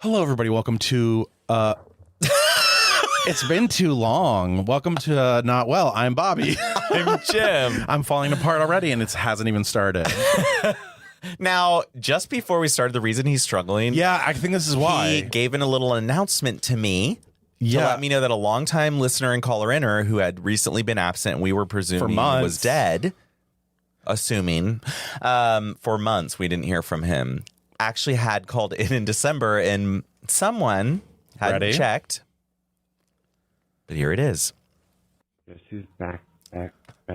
Hello, everybody. Welcome to. It's been too long. Welcome to Not Well. I'm Bobby. I'm Jim. I'm falling apart already, and it hasn't even started. Now, just before we started, the reason he's struggling, Yeah, I think this is why. he gave in a little announcement to me to let me know that a longtime listener and caller-inner who had recently been absent, and we were presuming was dead, assuming for months we didn't hear from him, actually had called in December, and someone hadn't checked. But here it is. Guess who's back again.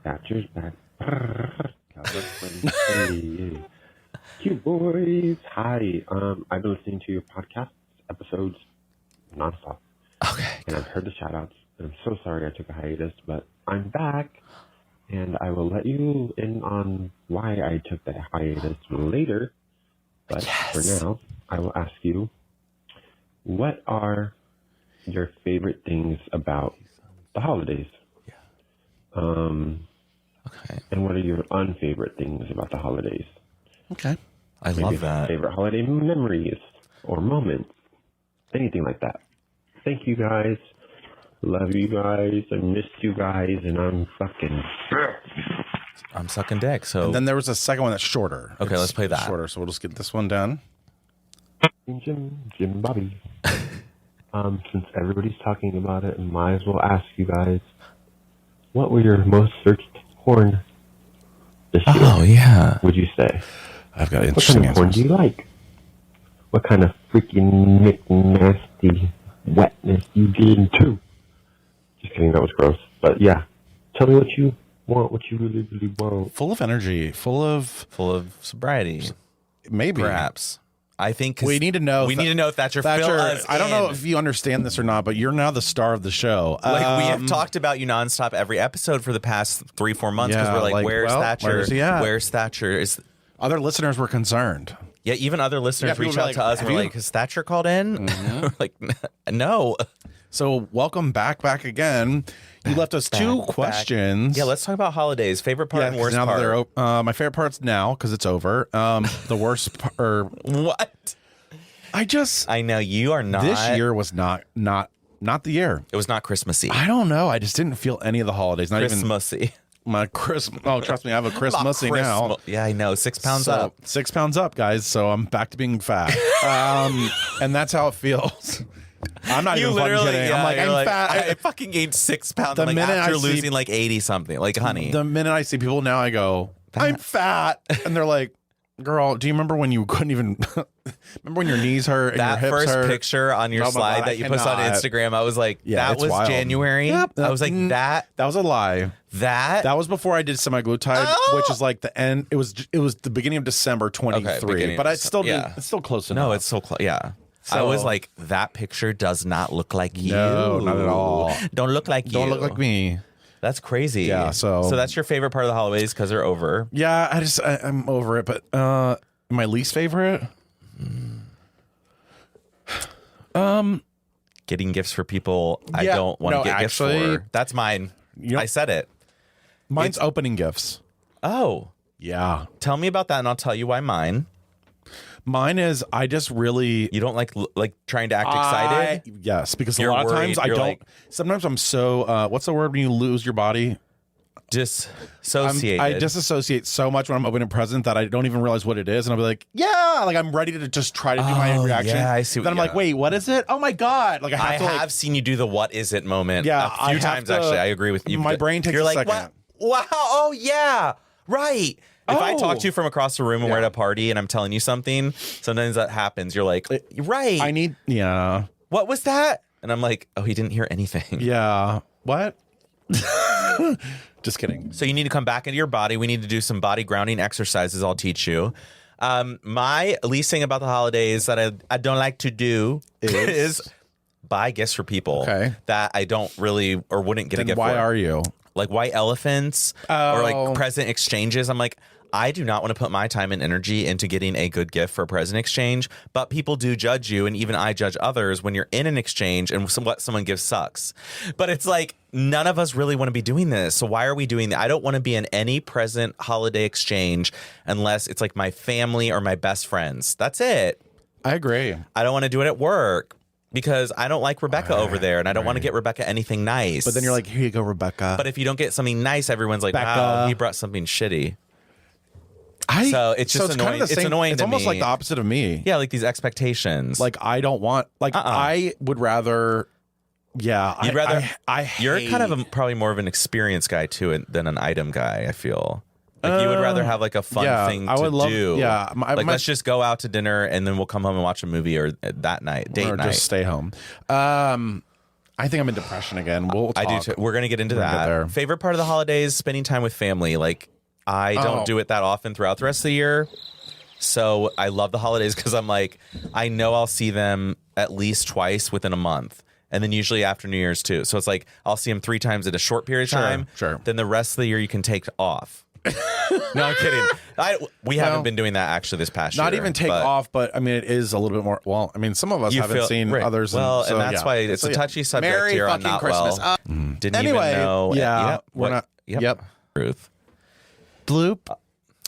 Thatcher's back. Hey. Cute boys. Hi. I've been listening to your podcast episodes nonstop. Okay. And I've heard the shout outs. And I'm so sorry I took a hiatus, but I'm back. And I will let you in on why I took that hiatus later. But for now, I will ask you, what are your favorite things about the holidays? Okay. And what are your unfavorite things about the holidays? Okay. I love that. Favorite holiday memories or moments. Anything like that. Thank you guys. Love you guys. I missed you guys, and I'm sucking dick. So And then there was a second one that's shorter. Okay, let's play that. Shorter, so we'll just get this one done. Jim Bobby. Since everybody's talking about it, I might as well ask you guys, what were your most searched porn this year? Oh, yeah. Would you say? I've got What interesting kind of porn answers. do you like? What kind of freaking nasty wetness you get into? Just kidding, that was gross. But yeah, tell me what you want, what you really, really want. Full of energy, full of sobriety, maybe. perhaps. I think We need to know. We need to know if Thatcher Thatcher, fill us I don't in. know if you understand this or not, but you're now the star of the show. Like we have talked about you nonstop every episode for the past 3-4 months because Yeah, we're like, where's Thatcher? where's he at? Where's Thatcher? Other listeners were concerned. Yeah, even other listeners people reach were out like, to us and have we're you- like, has Thatcher called in? We're like, no. So welcome back again. You left us two questions. Yeah, let's talk about holidays. Favorite part and 'cause worst now that part. they're my favorite part's now because it's over. The worst part, What? I know you are not. this year was not the year. It was not Christmassy. I don't know. I just didn't feel any of the holidays. Not Christmassy. even my Christmas. Oh, trust me, I have a Christmassy now. Yeah, I know. 6 pounds So, up. 6 pounds up, guys. So I'm back to being fat. And that's how it feels. I'm not even fucking kidding. I'm like, I'm fat. I fucking gained 6 pounds. The I'm like, minute after I see- losing like 80 something. Like, honey. The minute I see people now, I go, I'm fat. And they're like, girl, do you remember when you couldn't even remember when your knees hurt and your that hips first hurt? picture on your Oh my slide God, that you posted on cannot. Instagram, I was like, Yeah, that it's was wild. January. Yep. I was like, that was a lie. That was before I did semaglutide, which is like the end. It was the beginning of December 23, beginning but of I still December, yeah. it's still close enough. No, it's so close. Yeah. I So- was like, that picture does not look like you. No, not at all. Don't look like you. Don't look like me. That's crazy. Yeah, so that's your favorite part of the holidays because they're over. Yeah, I'm over it. But my least favorite, Getting gifts for people I Yeah, don't want to no, get actually, gifts for. That's mine. I said it. mine's opening gifts. Oh, Yeah, tell me about that and I'll tell you why mine. mine is I just really You don't like trying to act excited? yes, because You're a lot of worried, times I you're don't. like- Sometimes I'm so what's the word when you lose your body? Disassociated. I disassociate so much when I'm opening a present that I don't even realize what it is, and I'll be like, yeah, like I'm ready to just try to do my reaction. yeah, I see what- Then I'm like, yeah. wait, what is it? Oh my god! Like I I have to seen you do the what is it moment Yeah, a I few have times to- actually. I agree with you. my brain takes You're a like, second. Wow, oh yeah, right. If I talk Oh. to you from across the room and we're at a party and I'm telling you something, sometimes that happens. You're like, right. I need What was that? And I'm like, oh, he didn't hear anything. yeah. What? Just kidding. So you need to come back into your body. We need to do some body grounding exercises I'll teach you. My least thing about the holidays that I don't like to do is buy gifts for people that I don't really or wouldn't get a Then gift why for. are you? Like white elephants or like present exchanges. I'm like, I do not want to put my time and energy into getting a good gift for a present exchange, but people do judge you, and even I judge others when you're in an exchange and what someone gives sucks. But it's like, none of us really want to be doing this. So why are we doing that? I don't want to be in any present holiday exchange unless it's like my family or my best friends. That's it. I agree. I don't want to do it at work because I don't like Rebecca over there, and I don't want to get Rebecca anything nice. But then you're like, here you go, Rebecca. But if you don't get something nice, everyone's like, Becca. wow, he brought something shitty. So it's just annoying. Kind of the same, it's annoying it's to almost me. like the opposite of me. Yeah, like these expectations. Like I don't want. Like I would rather. Yeah, You'd rather. You're hate, kind of probably more of an experience guy too than an item guy. I feel like you would rather have like a fun thing to do. Yeah, let's just go out to dinner and then we'll come home and watch a movie or that night, date or night. just stay home. I think I'm in depression again. We'll talk. I do too. We're gonna get into that. Favorite part of the holidays: spending time with family. Like I don't do it that often throughout the rest of the year. So I love the holidays because I'm like, I know I'll see them at least twice within a month. And then usually after New Year's too. So it's like, I'll see them 3 times in a short period of time. Sure. Then the rest of the year you can take off. No, I'm kidding. We haven't been doing that actually this past year. Not even take off, but I mean, it is a little bit more. Well, I mean, some of us haven't seen others. Well, and that's why it's a touchy subject Merry here on fucking Not Christmas. Well. Didn't Anyway, even know. yeah, we're not. Yep. Truth. Bloop.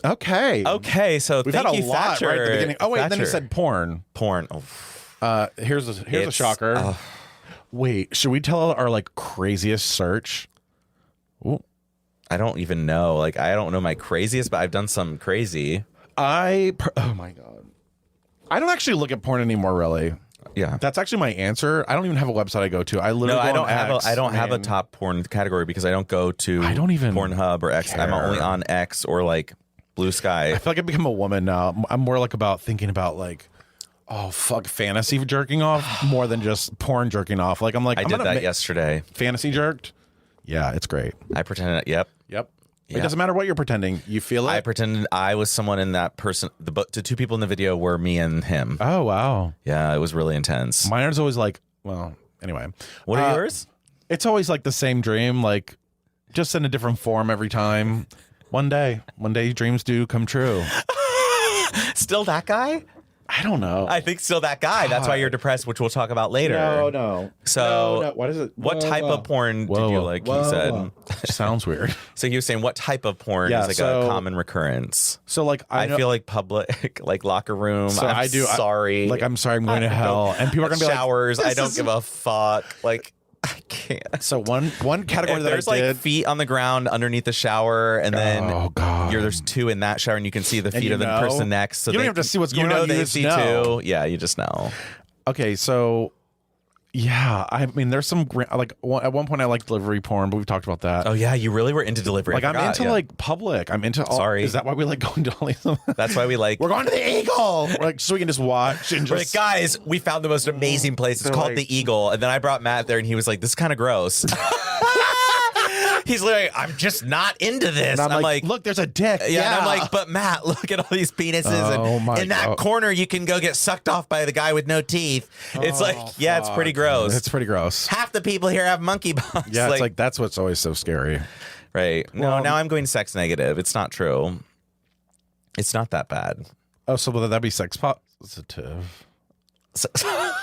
Okay. So We've thank had a you, lot Thatcher. right at the beginning. Oh wait, then you Thatcher. said porn. Porn. Oh. Here's a shocker. Wait, should we tell our like craziest search? Ooh. I don't even know. Like, I don't know my craziest, but I've done some crazy. Oh my God. I don't actually look at porn anymore, really. Yeah. That's actually my answer. I don't even have a website I go to. I literally I don't have a top porn category because I don't go to Pornhub or X. care. I'm only on X or like Blue Sky. I feel like I've become a woman now. I'm more like about thinking about like, oh fuck, fantasy jerking off more than just porn jerking off. Like I did that yesterday. Fantasy jerked. Yeah, it's great. I pretended. Yep. It doesn't matter what you're pretending. You feel it. I pretended I was someone in that person. The 2 people in the video were me and him. Oh wow. Yeah, it was really intense. Mine is always like, well, anyway. What are yours? It's always like the same dream, like just in a different form every time. One day dreams do come true. Still that guy? I don't know. I think still that guy. That's why you're depressed, which we'll talk about later. No. So, no. What is it? What type of porn did you like? He said. Sounds weird. So he was saying, what type of porn is like a common recurrence? So like I feel like public, like locker room. So I'm sorry. I'm sorry. I'm going to hell, and people are going to be showers. I don't give a fuck. Like. I can't. So one category that there's I did, like feet on the ground underneath the shower, and then there's 2 in that shower, and you can see the feet of the person next. So you don't have to see what's going on. You they just see know. 2. Yeah, you just know. Okay, so yeah, I mean, there's some like at one point I liked delivery porn, but we've talked about that. Oh yeah, you really were into delivery. Like I'm into like public. I'm into all. Sorry, is that why we like going to all these? That's why we like. We're going to the Eagle. We're like so we can just watch and just. We're like, guys, we found the most amazing place. It's called the Eagle, and then I brought Matt there, and he was like, "This is kind of gross." He's like, I'm just not into this. And I'm like, look, there's a dick. Yeah. And I'm like, but Matt, look at all these penises. And in that corner, you can go get sucked off by the guy with no teeth. It's like, yeah, it's pretty gross. It's pretty gross. Half the people here have monkey bumps. Yeah, it's like that's what's always so scary. Right. No, now I'm going sex negative. It's not true. It's not that bad. Oh, so would that be sex positive?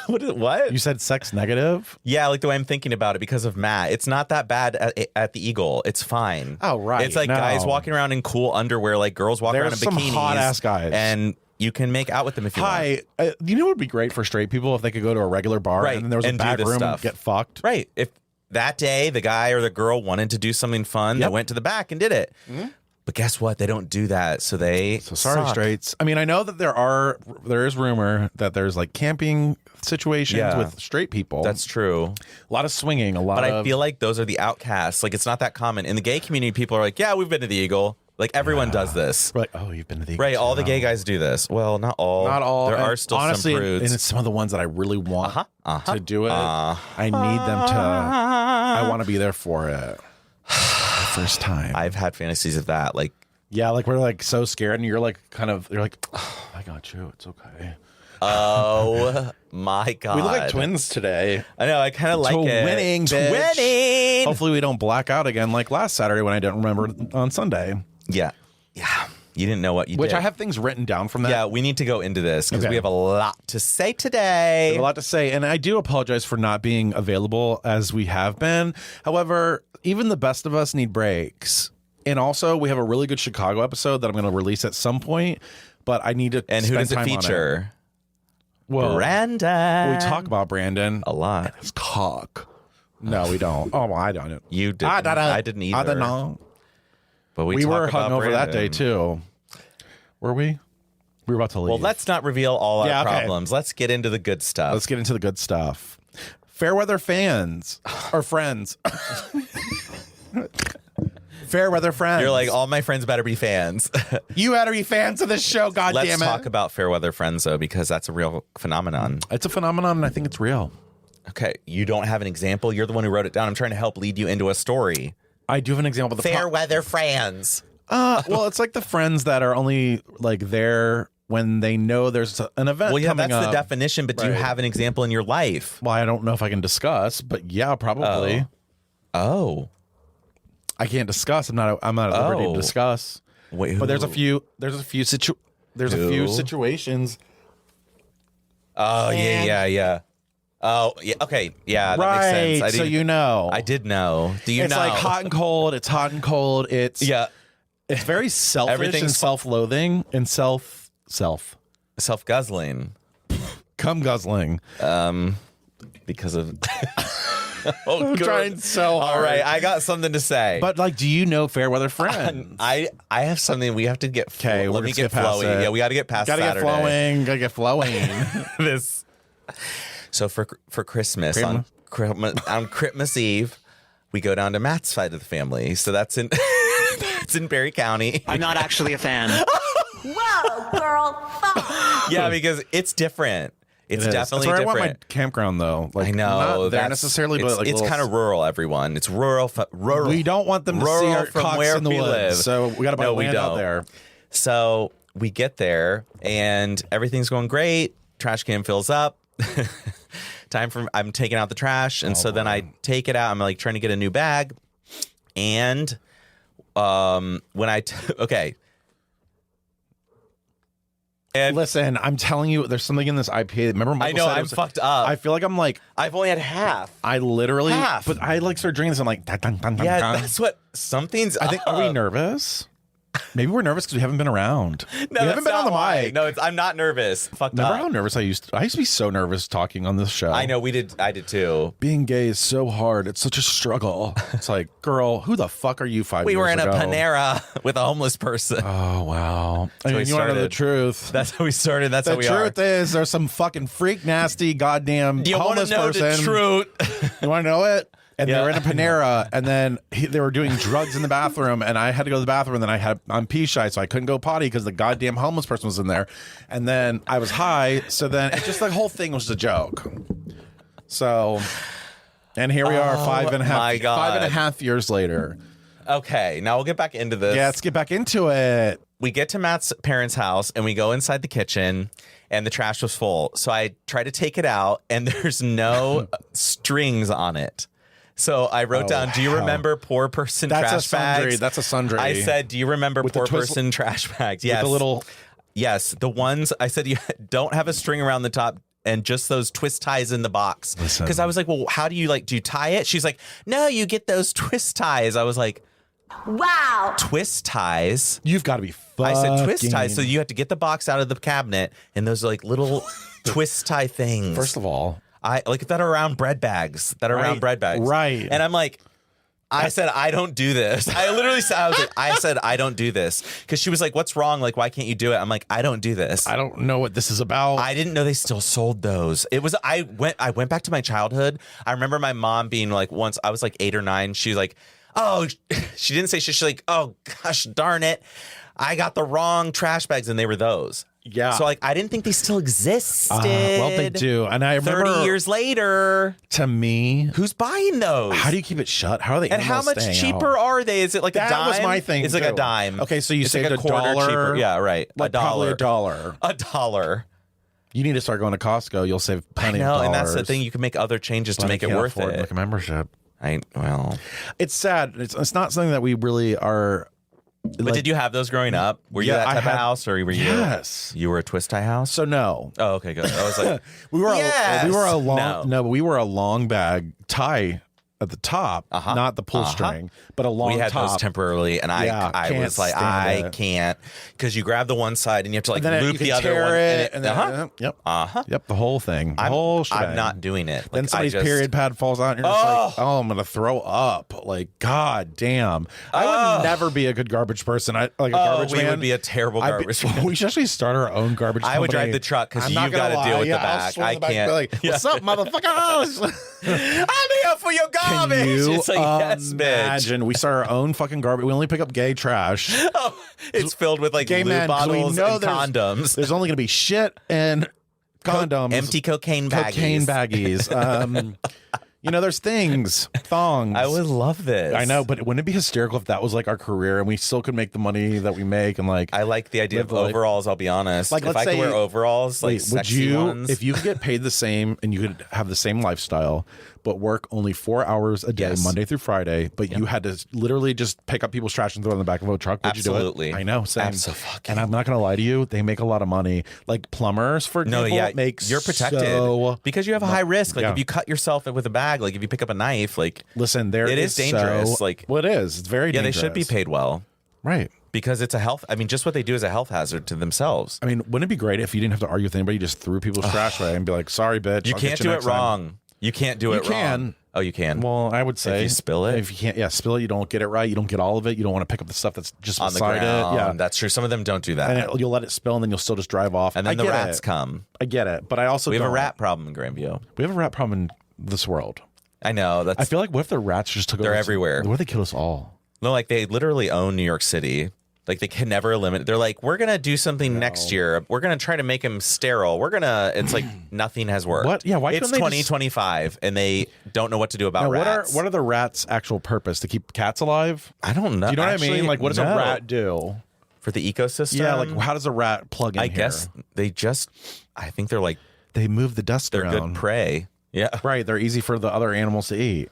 What? You said sex negative? Yeah, like the way I'm thinking about it because of Matt. It's not that bad at the Eagle. It's fine. Oh, right. It's like guys walking around in cool underwear, like girls walking around in bikinis. There's some hot-ass guys. And you can make out with them if you want. You know what would be great for straight people if they could go to a regular bar and then there was a back room and get fucked? Right. If that day the guy or the girl wanted to do something fun, they went to the back and did it. Mm-hmm. But guess what? They don't do that, so sorry, suck. Straights. I mean, I know that there is rumor that there's like camping situations with straight people. That's true. A lot of swinging, But I feel like those are the outcasts. Like it's not that common. In the gay community, people are like, yeah, we've been to the Eagle. Like everyone does this. We're like, oh, you've been to the Eagle. Right, all the gay guys do this. Well, not all. Not all. There are still honestly, some prudes. And it's some of the ones that I really want to do it. I need them to. I want to be there for it. First time. I've had fantasies of that. Like. Yeah, like we're like so scared, and you're like you're like, oh, I got you. It's okay. Oh my God. We look like twins today. I know. I kind of like it. Twinning. Hopefully we don't black out again like last Saturday when I didn't remember on Sunday. Yeah. You didn't know what you Which did. I have things written down from that. Yeah, we need to go into this because Okay. we have a lot to say today. A lot to say, and I do apologize for not being available as we have been. However, even the best of us need breaks. And also, we have a really good Chicago episode that I'm going to release at some point, but I need to And who spend does it time on feature? Well, Brandon. we talk about Brandon. a lot. His cock. No, we don't. Oh, well, I don't. You didn't. I didn't either. I don't know. But We talk were about hungover that day, Brandon. too. Were we? We were about to leave. Well, let's not reveal all our Yeah, okay. problems. Let's get into the good stuff. Let's get into the good stuff. Fairweather fans or friends. Fairweather friends. You're like, all my friends better be fans. You better be fans of this show, God Let's damn it. talk about Fairweather Friends, though, because that's a real phenomenon. It's a phenomenon, and I think it's real. Okay, you don't have an example. You're the one who wrote it down. I'm trying to help lead you into a story. I do have an example. Fairweather Friends. Well, it's like the friends that are only like there when they know there's an event Well, yeah, coming that's the up. definition, but do you Right. have an example in your life? Well, I don't know if I can discuss, but yeah, probably. Oh. I can't discuss. I'm not at liberty Oh. to discuss. Wait, But there's a who? few Who? situations. Oh, yeah. Oh, yeah. Okay. Yeah, that makes sense. So you know. I did know. Do you It's know? like hot and cold. It's hot and cold. It's Yeah. It's very selfish and Everything's- self-loathing and Self-guzzling. cum guzzling. Because of... I'm good. trying so hard. All right, I got something to say. But like, do you know Fairweather Friends? I have something we have to get. Okay, let we're me gonna get skip past flowing. it. Yeah, we got to get past Gotta Saturday. Gotta get flowing. This. So for Christmas on Christmas Eve, we go down to Matt's side of the family. So that's in it's in Berry County. I'm not actually a fan. Whoa, girl. Fuck. Yeah, because it's different. It's It is. definitely That's where different. I want my campground though. Like, I know not there that's- necessarily, but like it's kind of rural. Everyone, it's rural. Rural. we don't want them to rural see our from cocks where in the we woods, live. so we got to buy No, we land out don't. there. So we get there and everything's going great. Trash can fills up. I'm taking out the trash, and so then I take it out. I'm like trying to get a new bag, and when okay. And Listen, I'm telling you, there's something in this IPA. Remember, Michael I know said it I'm was- fucked up. I feel like I'm like I've only had half. I literally, Half. but I like started drinking this. I'm like, dun, dun, dun, dun, Yeah, dun. that's what something's. I think. Are we nervous? Maybe we're nervous because we haven't been around. No, we that's haven't been on the not why. mic. No, I'm not nervous. Fucked Remember up. how nervous I used to be so nervous talking on this show. I know I did too. Being gay is so hard. It's such a struggle. It's like, girl, who the fuck are you 5 We years were in ago? a Panera with a homeless person. Oh, wow. I mean, we you want to know the started. truth. That's how we started. That's The how we are. truth is there's some fucking freak, nasty, goddamn You want to homeless know person. the truth? You want to know it? And Yeah. they were in a Panera, and then they were doing drugs in the bathroom, and I had to go to the bathroom, and then I'm pee shy, so I couldn't go potty because the goddamn homeless person was in there. And then I was high, so then it just the whole thing was a joke. So, and here we are, my God. 5.5 years later. Okay, now we'll get back into this. Yeah, let's get back into it. We get to Matt's parents' house and we go inside the kitchen and the trash was full. So I try to take it out and there's no strings on it. So I wrote down, do you wow. remember poor person That's trash a sundry. bags? That's a sundry. I said, do you remember With the poor twist- person trash bags? Yes. With the little. Yes, the ones I said you don't have a string around the top and just those twist ties in the box. Listen. Because I was like, well, how do you tie it? She's like, no, you get those twist ties. I was like, Wow. twist ties? You've got to be I said twist fucking- ties. So you have to get the box out of the cabinet and those like little twist tie things. First of all, I like that are around bread bags. Right. And I'm like, I said, I don't do this. I literally said, I said, I don't do this. Because she was like, what's wrong? Like, why can't you do it? I'm like, I don't do this. I don't know what this is about. I didn't know they still sold those. It was I went back to my childhood. I remember my mom being like, once I was like 8 or 9, she was like, oh, she didn't say she's like, oh gosh darn it, I got the wrong trash bags, and they were those. Yeah. So like I didn't think they still existed. Well, they do. And I remember 30 years later, to me, who's buying those? how do you keep it shut? How are they? and how much cheaper are they? Is it like a That dime? was my thing, It's like a too. dime. Okay, so you It's saved like a quarter dollar. cheaper. Yeah, right. Like $1. probably $1. $1. You need to start going to Costco. You'll save plenty of No, dollars. and that's the thing. You can make other changes to But I make it can't worth afford, it. like a membership. Well, It's sad. It's not something that we really are But did you have those growing up? Were you that type of house, or were you? Yes. You were a twist tie house. So no. Oh, okay, good. I was like, we were No. but we were a long bag tie at the top, not the pull string, but a long top. We had those temporarily, and I was like, I can't, because you grab the one side and you have to like loop the other one. Yep, the whole thing. The whole shebang. I'm not doing it. Then somebody's period pad falls out and you're just like, oh, I'm going to throw up. Like, God damn. I would never be a good garbage person. A garbage man. We would be a terrible garbage man. We should actually start our own garbage company. I would drive the truck because you've got to deal with the back. I can't. Like, what's up, motherfucker? I'm here for your garbage. Can you it's like, yes, imagine? We start our own fucking garbage. We only pick up gay trash. Oh, it's filled with like gay lube bottles and condoms. There's only going to be shit and condoms. Empty cocaine baggies. There's things. Thongs. I would love this. I know, but wouldn't it be hysterical if that was like our career and we still could make the money that we make and like. I like the idea of overalls, I'll be honest. Like, if I could wear overalls, like sexy ones. If you could get paid the same and you could have the same lifestyle, but work only 4 hours a day, Monday through Friday, but you had to literally just pick up people's trash and throw it in the back of a truck. Would Absolutely. You do it? I know. Same. Absolutely. And I'm not going to lie to you. They make a lot of money. Like plumbers, for example, you're protected because you have a high risk. Like if you cut yourself with a bag, like if you pick up a knife, like listen, it is dangerous. Like it is. It's very dangerous. They should be paid well. Right. Because it's a health. I mean, just what they do is a health hazard to themselves. I mean, wouldn't it be great if you didn't have to argue with anybody? You just threw people's trash away and be like, sorry, bitch. You can't do it wrong. You can't do it wrong. You can. Oh, you can. Well, I would say if you spill it. If you can't, spill it. You don't get it right. You don't get all of it. You don't want to pick up the stuff that's just on the beside ground. it. Yeah, that's true. Some of them don't do that. And you'll let it spill, and then you'll still just drive off. And then the rats come. I get it, but I also we have a rat problem in Grandview. We have a rat problem in this world. I know. I feel like what if the rats just took over? They're everywhere. What if they kill us all? No, like they literally own New York City. Like they can never eliminate. They're like, we're gonna do something next year. We're gonna try to make him sterile. It's like nothing has worked. What? Yeah. Why? It's 2025, and they don't know what to do about rats. What are the rats' actual purpose? To keep cats alive? I don't know. Do you know what I mean? Like, what does a rat do for the ecosystem? Yeah. Like, how does a rat plug in? I guess they just. I think they're like they move the dust around. They're good prey. Yeah. Right. They're easy for the other animals to eat.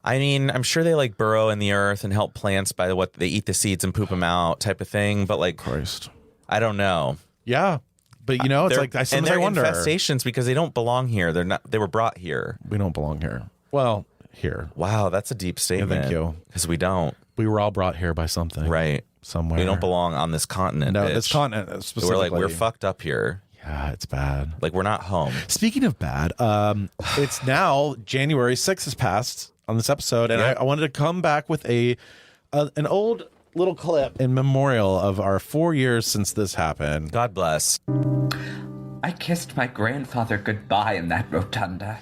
I mean, I'm sure they like burrow in the earth and help plants by what they eat the seeds and poop them out type of thing. But like, Christ, I don't know. Yeah, but it's like sometimes I wonder. Infestations because they don't belong here. They're not. They were brought here. We don't belong here. Well, here. Wow, that's a deep statement. Yeah, thank you. Because we don't. We were all brought here by something, right? Somewhere. We don't belong on this continent. No, bitch. this continent specifically. We're like we're fucked up here. Yeah, it's bad. Like we're not home. Speaking of bad, it's now January 6th has passed on this episode, and I wanted to come back with an old little clip in memorial of our 4 years since this happened. God bless. I kissed my grandfather goodbye in that rotunda.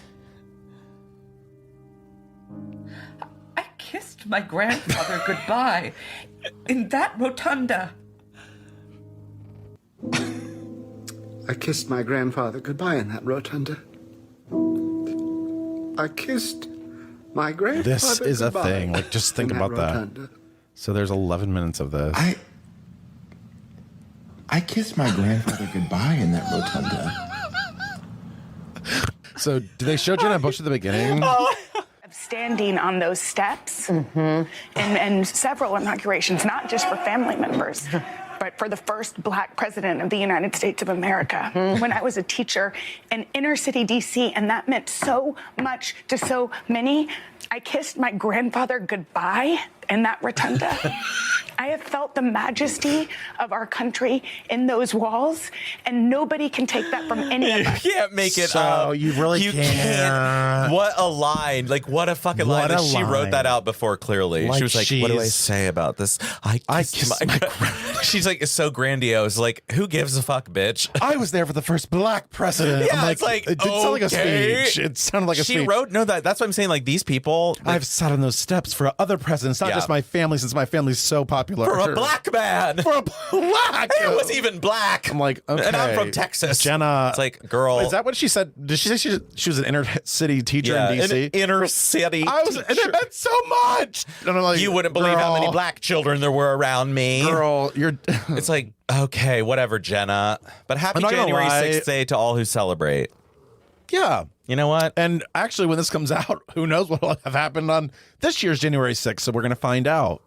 I kissed my grandfather goodbye in that rotunda. I kissed my grandfather goodbye in that rotunda. I kissed my grandfather This is a goodbye thing. Like, just think about that. So there's 11 minutes of this. I kissed my grandfather goodbye in that rotunda. So do they show Jenna Bush at the beginning? Standing on those steps and several inaugurations, not just for family members, but for the first Black president of the United States of America. When I was a teacher in inner city DC, and that meant so much to so many, I kissed my grandfather goodbye in that rotunda. I have felt the majesty of our country in those walls, and nobody can take that from any of us. You can't make it so up. You really can't. What a line. Like, what a fucking line. And she wrote that out before, clearly. Like she was like, what do I say about this? I kissed my She's like, it's so grandiose. Like, who gives a fuck, bitch? I was there for the first Black president. Yeah, I'm it's like, it did sound like a speech. It sounded like a speech. She wrote, that's what I'm saying. Like, these people. I've sat on those steps for other presidents, not just my family, since my family's so popular. For a Black man. For a Black. It was even Black. I'm like, okay. And I'm from Texas. Jenna. It's like, girl. Is that what she said? Did she say she was an inner city teacher in D.C.? An inner city and it meant so much. And I'm like, you wouldn't believe how many Black children there were around me. Girl, you're... It's like, okay, whatever, Jenna. But happy January 6th day to all who celebrate. Yeah. You know what? And actually, when this comes out, who knows what will have happened on this year's January 6th. So we're going to find out.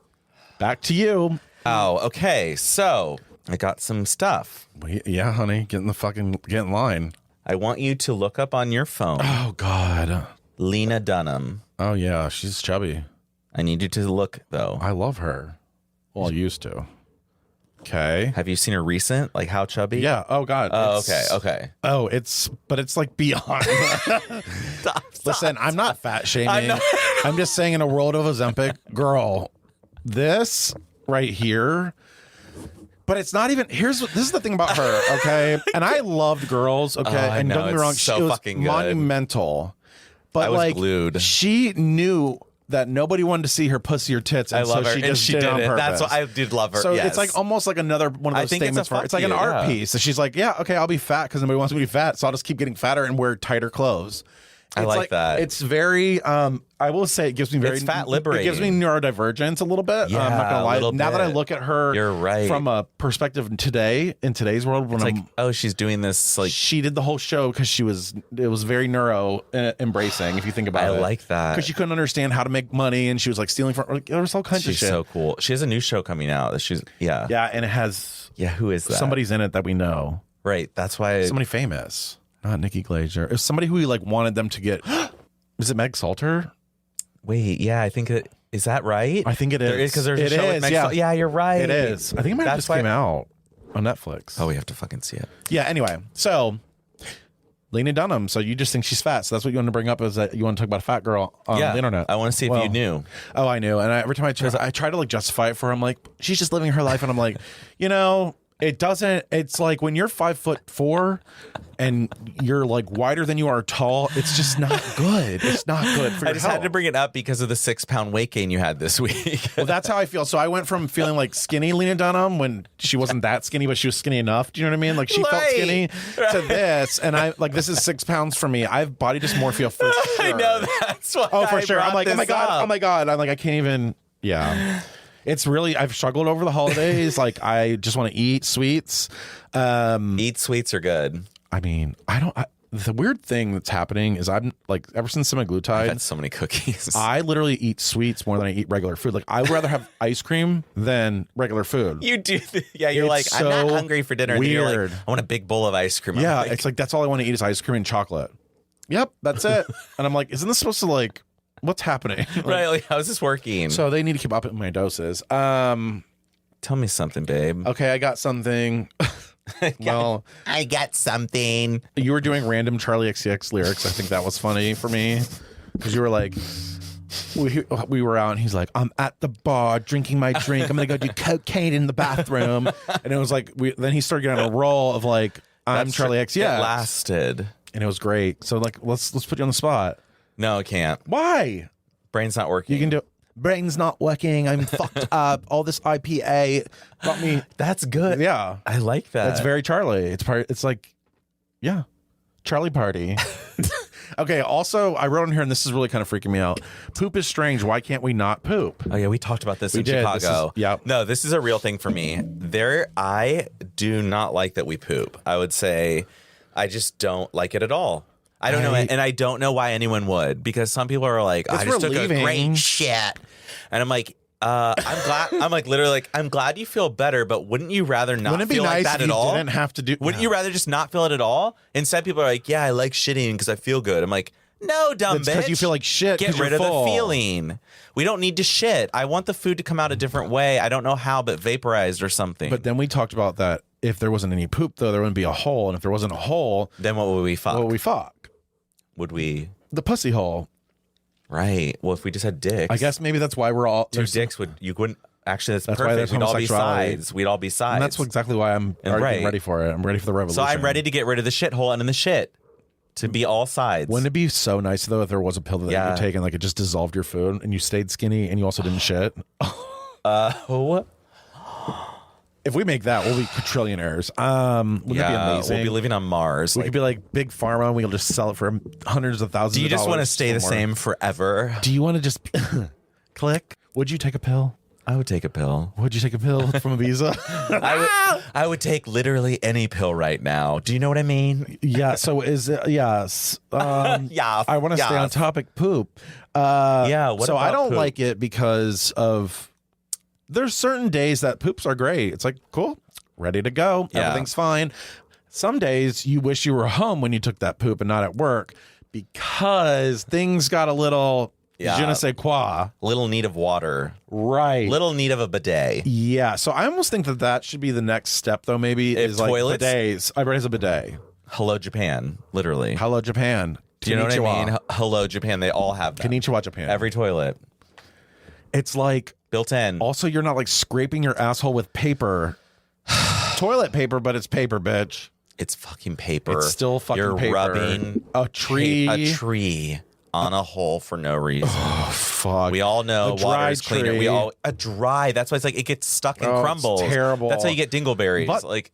Back to you. Oh, okay. So I got some stuff. Yeah, honey, get in line. I want you to look up on your phone. Oh God, Lena Dunham. Oh yeah, she's chubby. I need you to look though. I love her. Well, I used to. Okay. Have you seen her recent? Like how chubby? Yeah. Oh God. Oh, okay. Oh, it's like beyond. Listen, I'm not fat shaming. I'm just saying, in a world of Ozempic, girl, this right here. But it's not even. This is the thing about her, okay? And I loved Girls, okay? I and know, don't get me wrong, it's so it was fucking good. monumental. But I was like, glued. She knew that nobody wanted to see her pussy or tits, and I love so her. she And just she did it did on it. purpose. That's what I did love her. So yes. it's like almost like another one of I those think it's statements a for it's fuck like an you, art yeah. piece. So she's like, yeah, okay, I'll be fat because nobody wants me to be fat, so I'll just keep getting fatter and wear tighter clothes. I like that. It's very. I will say it gives me very. It's fat liberating. It gives me neurodivergence a little bit. Yeah, I'm not gonna lie. a little Now that I bit. look at her, You're right. from a perspective in today's world, when It's I'm like, oh, she's doing this like she did the whole show because it was very neuro embracing. If you think about it, I like that. because she couldn't understand how to make money and she was like stealing from. Like, there was all kinds of she's shit. so cool. She has a new show coming out. Yeah, and it has who is that? somebody's in it that we know. Right. That's why Somebody famous, not Nikki Glazer. It's somebody who like wanted them to get. Is it Meg Salter? Wait, yeah, I think it is that right? I think it is because there's a show with Meg yeah. Yeah, you're right. It is. I think it might have just came out on Netflix. Oh, we have to fucking see it. Yeah. Anyway, so Lena Dunham. So you just think she's fat. So that's what you want to bring up, is that you want to talk about a fat girl on the internet. I want to see if you knew. Oh, I knew. And every time I try to like justify it for her, I'm like, she's just living her life. And I'm like, it doesn't. It's like when you're 5'4" and you're like wider than you are tall. It's just not good. It's not good for your I just had health. to bring it up because of the 6-pound weight gain you had this week. Well, that's how I feel. So I went from feeling like skinny Lena Dunham when she wasn't that skinny, but she was skinny enough. Do you know what I mean? Like she felt skinny to this, and I like this is 6 pounds for me. I have body dysmorphia for sure. I know that's why. Oh, for I sure. I'm like, brought oh my this god, up. oh my god. I'm like, I can't even. Yeah. It's really, I've struggled over the holidays. Like, I just want to eat sweets. Eat sweets are good. I mean, the weird thing that's happening is I'm like, ever since I've semaglutide, had so many cookies. I literally eat sweets more than I eat regular food. Like, I would rather have ice cream than regular food. You do. Yeah, you're It's like, I'm not so hungry for dinner. And then you're weird. like, I want a big bowl of ice cream. I'm Yeah, like, it's like, that's all I want to eat is ice cream and chocolate. Yep, that's it. And I'm like, isn't this supposed to like, what's happening? Like, right, like, how's this working? so they need to keep up with my doses. Tell me something, babe. Okay, I got something. Well, I got something. you were doing random Charlie XCX lyrics. I think that was funny for me because you were like, we were out and he's like, I'm at the bar drinking my drink. I'm gonna go do cocaine in the bathroom. And it was like, then he started getting on a roll of like, I'm That's Charlie XCX. It lasted. And it was great. So like, let's put you on the spot. No, I can't. Why? Brain's not working. You can do. Brain's not working. I'm fucked up. All this IPA got me. That's good. Yeah, I like that. it's very Charlie. It's like, yeah, Charlie party. Okay. Also, I wrote in here, and this is really kind of freaking me out. Poop is strange. Why can't we not poop? Oh yeah, we talked about this in did. This Chicago. is- No, this is a real thing for me. I do not like that we poop. I would say I just don't like it at all. I don't know, and I don't know why anyone would, because some people are like, I just took a great shit. And I'm like, I'm glad. I'm like literally like, I'm glad you feel better, but wouldn't you rather not Wouldn't it be feel nice like that if at you all? didn't have to do? Wouldn't you rather just not feel it at all? Instead, people are like, yeah, I like shitting because I feel good. I'm like, no, dumb It's bitch. because you feel like shit. Get 'cause rid you're of full. the feeling. We don't need to shit. I want the food to come out a different way. I don't know how, but vaporized or something. But then we talked about that. If there wasn't any poop, though, there wouldn't be a hole. And if there wasn't a hole, then what would we fuck? what would we fuck? Would we? The pussy hole. Right. Well, if we just had dicks, I guess maybe that's why we're all two dicks you wouldn't. Actually, that's why perfect. there's We'd all be homosexuality. sides. We'd all be sides. And that's exactly why I'm right. ready for it. I'm ready for the revolution. So I'm ready to get rid of the shithole and in the shit to be all sides. Wouldn't it be so nice though if there was a pill that you could take and like it just dissolved your food and you stayed skinny and you also didn't shit? If we make that, we'll be quadrillionaires. Wouldn't that be amazing? We'll be living on Mars. We could be like big pharma and we'll just sell it for hundreds of thousands. Do you of just want to dollars stay the or more. same forever? Do you want to just click? Would you take a pill? I would take a pill. Would you take a pill from a visa? I would take literally any pill right now. Do you know what I mean? Yeah. So is it, yes. Yeah. I want to stay on topic. Poop. Yeah. What so I about don't poop? like it because of there's certain days that poops are great. It's like, cool, ready to go. Yeah. Everything's fine. Some days you wish you were home when you took that poop and not at work because things got a little je ne sais quoi. Little need of water. Right. Little need of a bidet. Yeah. So I almost think that should be the next step, though, maybe, If is like toilets- bidets. Everybody has a bidet. Hello, Japan. Literally. Hello, Japan. Do you know what I Konnichiwa. mean? Hello, Japan. They all have that. Konnichiwa, Japan. Every toilet. It's like, Built in. also, you're not like scraping your asshole with paper. Toilet paper, but it's paper, bitch. It's fucking paper. It's still fucking You're paper. rubbing A tree. a tree on a hole for no reason. Oh, fuck. We all know A dry water's cleaner. tree. A dry. That's why it's like it gets stuck and Oh, it's crumbles. terrible. That's how you get dingleberries. But- like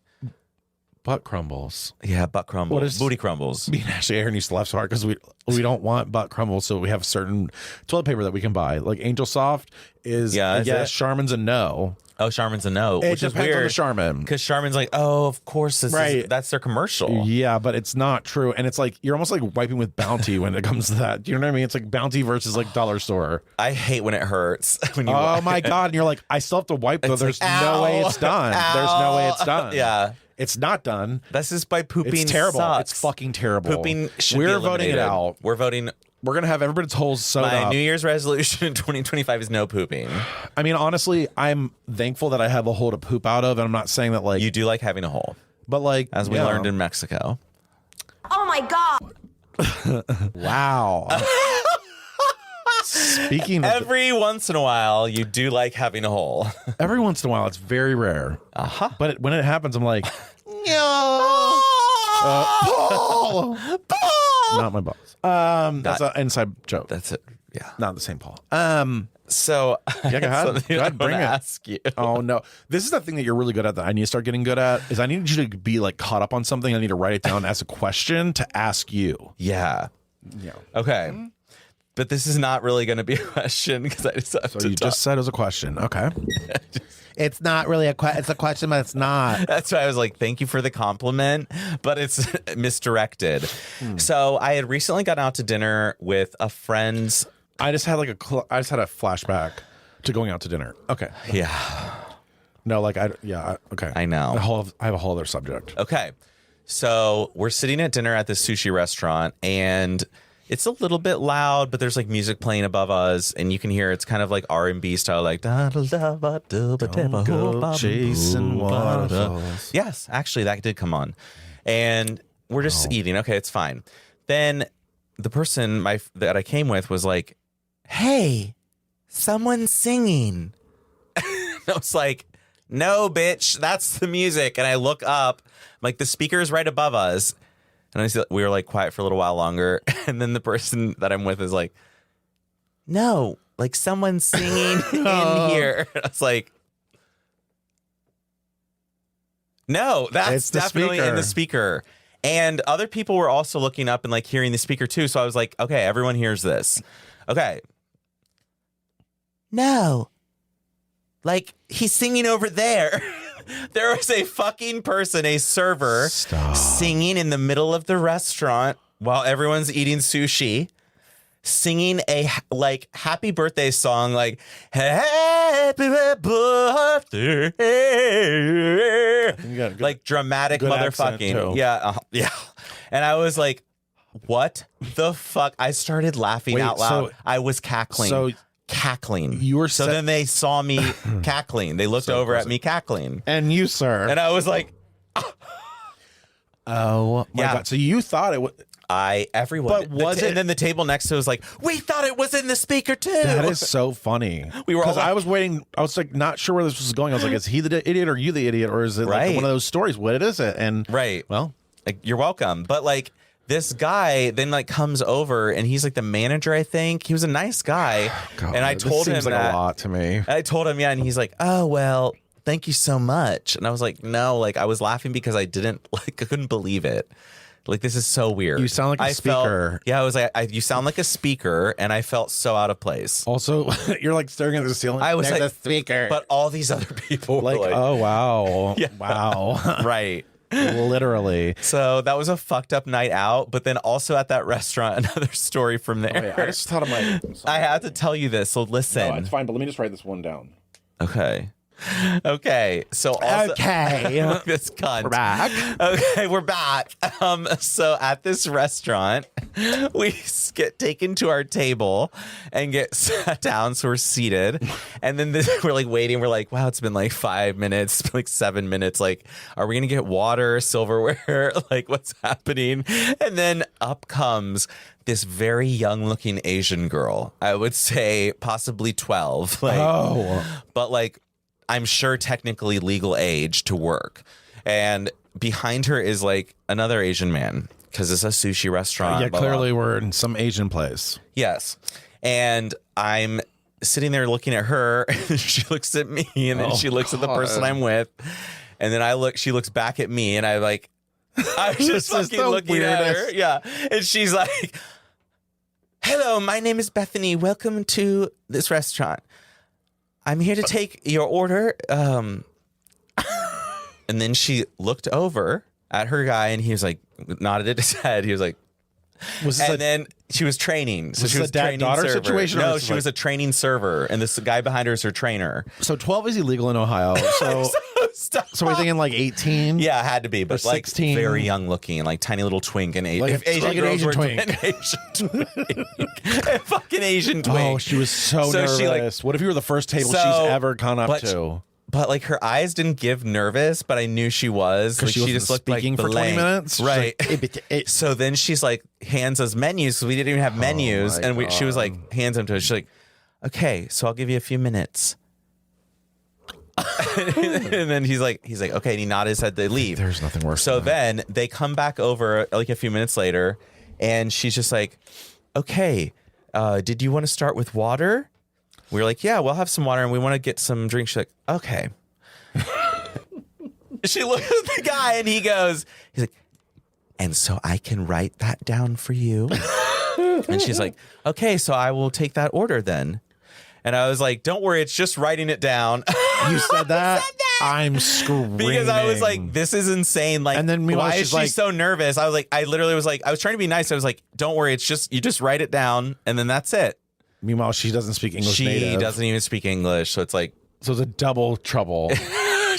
Butt crumbles. yeah, butt crumbles. What is- Booty crumbles. Me and Ashley Aaron used to laugh so hard because we don't want butt crumbles, so we have certain toilet paper that we can buy. Like Angel Soft is is yes, it? Charmin's a no. Oh, Charmin's a no, It which is depends on weird. the Charmin. Because Charmin's like, oh, of course, that's their commercial. Yeah, but it's not true. And it's like you're almost like wiping with Bounty when it comes to that. Do you know what I mean? It's like Bounty versus like dollar store. I hate when it hurts. When you Oh my God. And you're like, I still have to wipe though. It's There's like, no way ow, it's done. There's no way it's done. Yeah. It's not done. This is by pooping. It's terrible. Sucks. It's fucking terrible. Pooping should be We're voting it eliminated. out. We're voting. We're gonna have everybody's holes sewed My up. New Year's resolution in 2025 is no pooping. I mean, honestly, I'm thankful that I have a hole to poop out of, and I'm not saying that like You do like having a hole, but like as we yeah. learned in Mexico. Oh my God. Wow. Speaking of Every once in a while, you do like having a hole. every once in a while, it's very rare. Uh-huh. But when it happens, I'm like, not my balls. That's an inside joke. That's it. Yeah. Not the same Paul. So, Yeah, go ahead. something Go ahead, I bring wanna it. ask you. Oh no, this is the thing that you're really good at that I need to start getting good at is I need you to be like caught up on something. I need to write it down as a question to ask you. Yeah. Yeah. Okay. But this is not really going to be a question because I just have So to you just said it was a question. Okay. It's not really it's a question, but it's not. That's why I was like, thank you for the compliment, but it's misdirected. So I had recently gotten out to dinner with a friend's. I just had like a flashback to going out to dinner. Okay. Yeah. No, like okay. I know. I have a whole other subject. Okay. So we're sitting at dinner at this sushi restaurant and it's a little bit loud, but there's like music playing above us and you can hear it's kind of like R&B style, like Go chasing waterfalls. Yes, actually that did come on. And we're just eating. Okay, it's fine. Then the person that I came with was like, "Hey, someone's singing." I was like, "No, bitch, that's the music." And I look up, like the speaker is right above us. And I see we were like quiet for a little while longer. And then the person that I'm with is like, "No, like someone's singing in here." And I was like, "No, that's It's the definitely in speaker. the speaker." And other people were also looking up and like hearing the speaker too. So I was like, okay, everyone hears this. Okay. No. Like he's singing over there. There was a fucking person, a server, singing in the middle of the restaurant while everyone's eating sushi, singing a like happy birthday song, like happy birthday, You got good- like dramatic good accent, motherfucking. too. Yeah. Yeah. And I was like, what the fuck? I started laughing Wait, out loud. I was cackling. so cackling. you were so set- then they saw me cackling. They looked over at me cackling. And you, sir. And I was like, oh my Yeah. God. So you thought it was everyone. But was it- And then the table next to it was like, we thought it was in the speaker too. that is so funny. We were all because like- I was waiting. I was like not sure where this was going. I was like, is he the idiot or you the idiot or is it Right. like one of those stories? What is it? And Right. well, Like, you're welcome. But like this guy then like comes over and he's like the manager, I think. He was a nice guy. God, and I this told him seems like that. a lot to me. I told him, yeah, and he's like, oh, well, thank you so much. And I was like, no, like I was laughing because I couldn't believe it. Like, this is so weird. You sound like a I felt- speaker. Yeah, I was like, you sound like a speaker, and I felt so out of place. Also, you're like staring at the ceiling. I was There's like, a speaker. But all these other people like, were like, oh wow, Yeah. wow, right. literally. So that was a fucked up night out. But then also at that restaurant, another story from there. Wait, I just thought of my. I have to tell you this. So listen. No, it's fine, but let me just write this one down. Okay. So also, this cunt. We're back. Okay, we're back. So at this restaurant, we get taken to our table and get sat down. So we're seated, and then we're like waiting. We're like, wow, it's been like 5 minutes, it's been like 7 minutes. Like, are we gonna get water, silverware? Like, what's happening? And then up comes this very young-looking Asian girl. I would say possibly 12. But like, I'm sure technically legal age to work. And behind her is like another Asian man because it's a sushi restaurant. Yeah, clearly we're in some Asian place. Yes. And I'm sitting there looking at her. And she looks at me and then she looks at the person I'm with. And then she looks back at me and I'm just fucking looking at her. Yeah. And she's like, hello, my name is Bethany. Welcome to this restaurant. I'm here to take your order. And then she looked over at her guy and he was like, nodded his head. He was like, then she was training. So she was a dad-daughter situation? No, she was a training server. And this guy behind her is her trainer. So 12 is illegal in Ohio. So we're thinking like 18? Yeah, it had to be. But like 16. Very young looking, like tiny little twink. And like if Asian, like an Asian twink. An Asian twink. A fucking Asian twink. Oh, she was so nervous. What if you were the first table she's ever gone up to? But like her eyes didn't give nervous, but I knew she was. Like, she just looked speaking like for 20 minutes. Right. So then she's like, hands us menus. So we didn't even have menus. And she was like, hands them to us. She's like, okay, so I'll give you a few minutes. And then he's like, okay. And he nodded his head. They leave. There's nothing worse. So then they come back over like a few minutes later. And she's just like, okay, did you want to start with water? We were like, yeah, we'll have some water and we want to get some drinks. She's like, okay. She looked at the guy and he's like, and so I can write that down for you. And she's like, okay, so I will take that order then. And I was like, don't worry, it's just writing it down. You said that? I'm screaming. Because I was like, this is insane. Like, and then why is she so nervous? I was like, I was trying to be nice. I was like, don't worry, it's just, you just write it down and then that's it. Meanwhile, she doesn't speak English. She doesn't even speak English. So it's like, so it's a double trouble.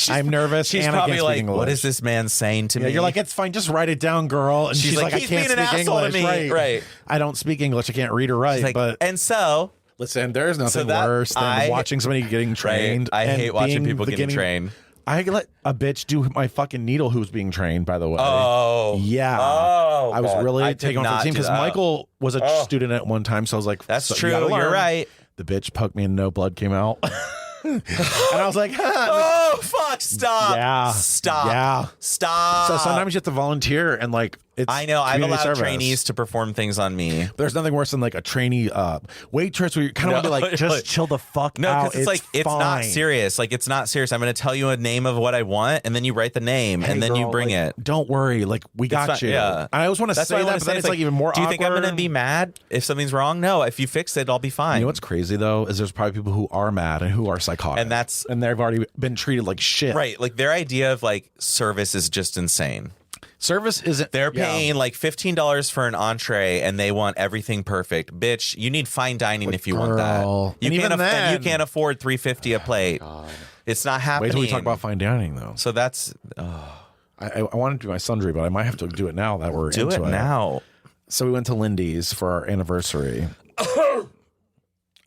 I'm nervous. She's and probably I can't like, speak English. what is this man saying to me? You're like, it's fine. Just write it down, girl. And she's like, I can't speak English. Right. I don't speak English. I can't read or write. Like, but and so, listen, there's nothing worse than watching somebody getting trained. Right. I hate watching people getting trained. I let a bitch do my fucking needle who's being trained, by the way. Oh. Yeah. Oh, I was really taking on for the team because Michael was a student at one time. So I was like, that's true. You're right. The bitch poked me and no blood came out. And I was like, oh, fuck, stop. Yeah. Stop. Yeah. Stop. So sometimes you have to volunteer and like, it's I know. I've allowed service. trainees to perform things on me. There's nothing worse than like a trainee waitress where you kind of want to be like, just chill the fuck out. No, because it's like, fine. it's not serious. Like, it's not serious. I'm going to tell you a name of what I want, and then you write the name, and then you bring it. Don't worry. Like, we got you. Yeah. I always want to say that, but then it's like even more do you awkward. think I'm going to be mad if something's wrong? No. If you fix it, I'll be fine. You know what's crazy, though, is there's probably people who are mad and who are psychotic. And they've already been treated like shit. Right. Like, their idea of, like, service is just insane. Service isn't. They're paying like $15 for an entree, and they want everything perfect. Bitch, you need fine dining if you want that. You can't afford $3.50 a plate. It's not happening. Wait till we talk about fine dining, though. So that's. I want to do my sundry, but I might have to do it now that we're into it. Do it now. So we went to Lindy's for our anniversary,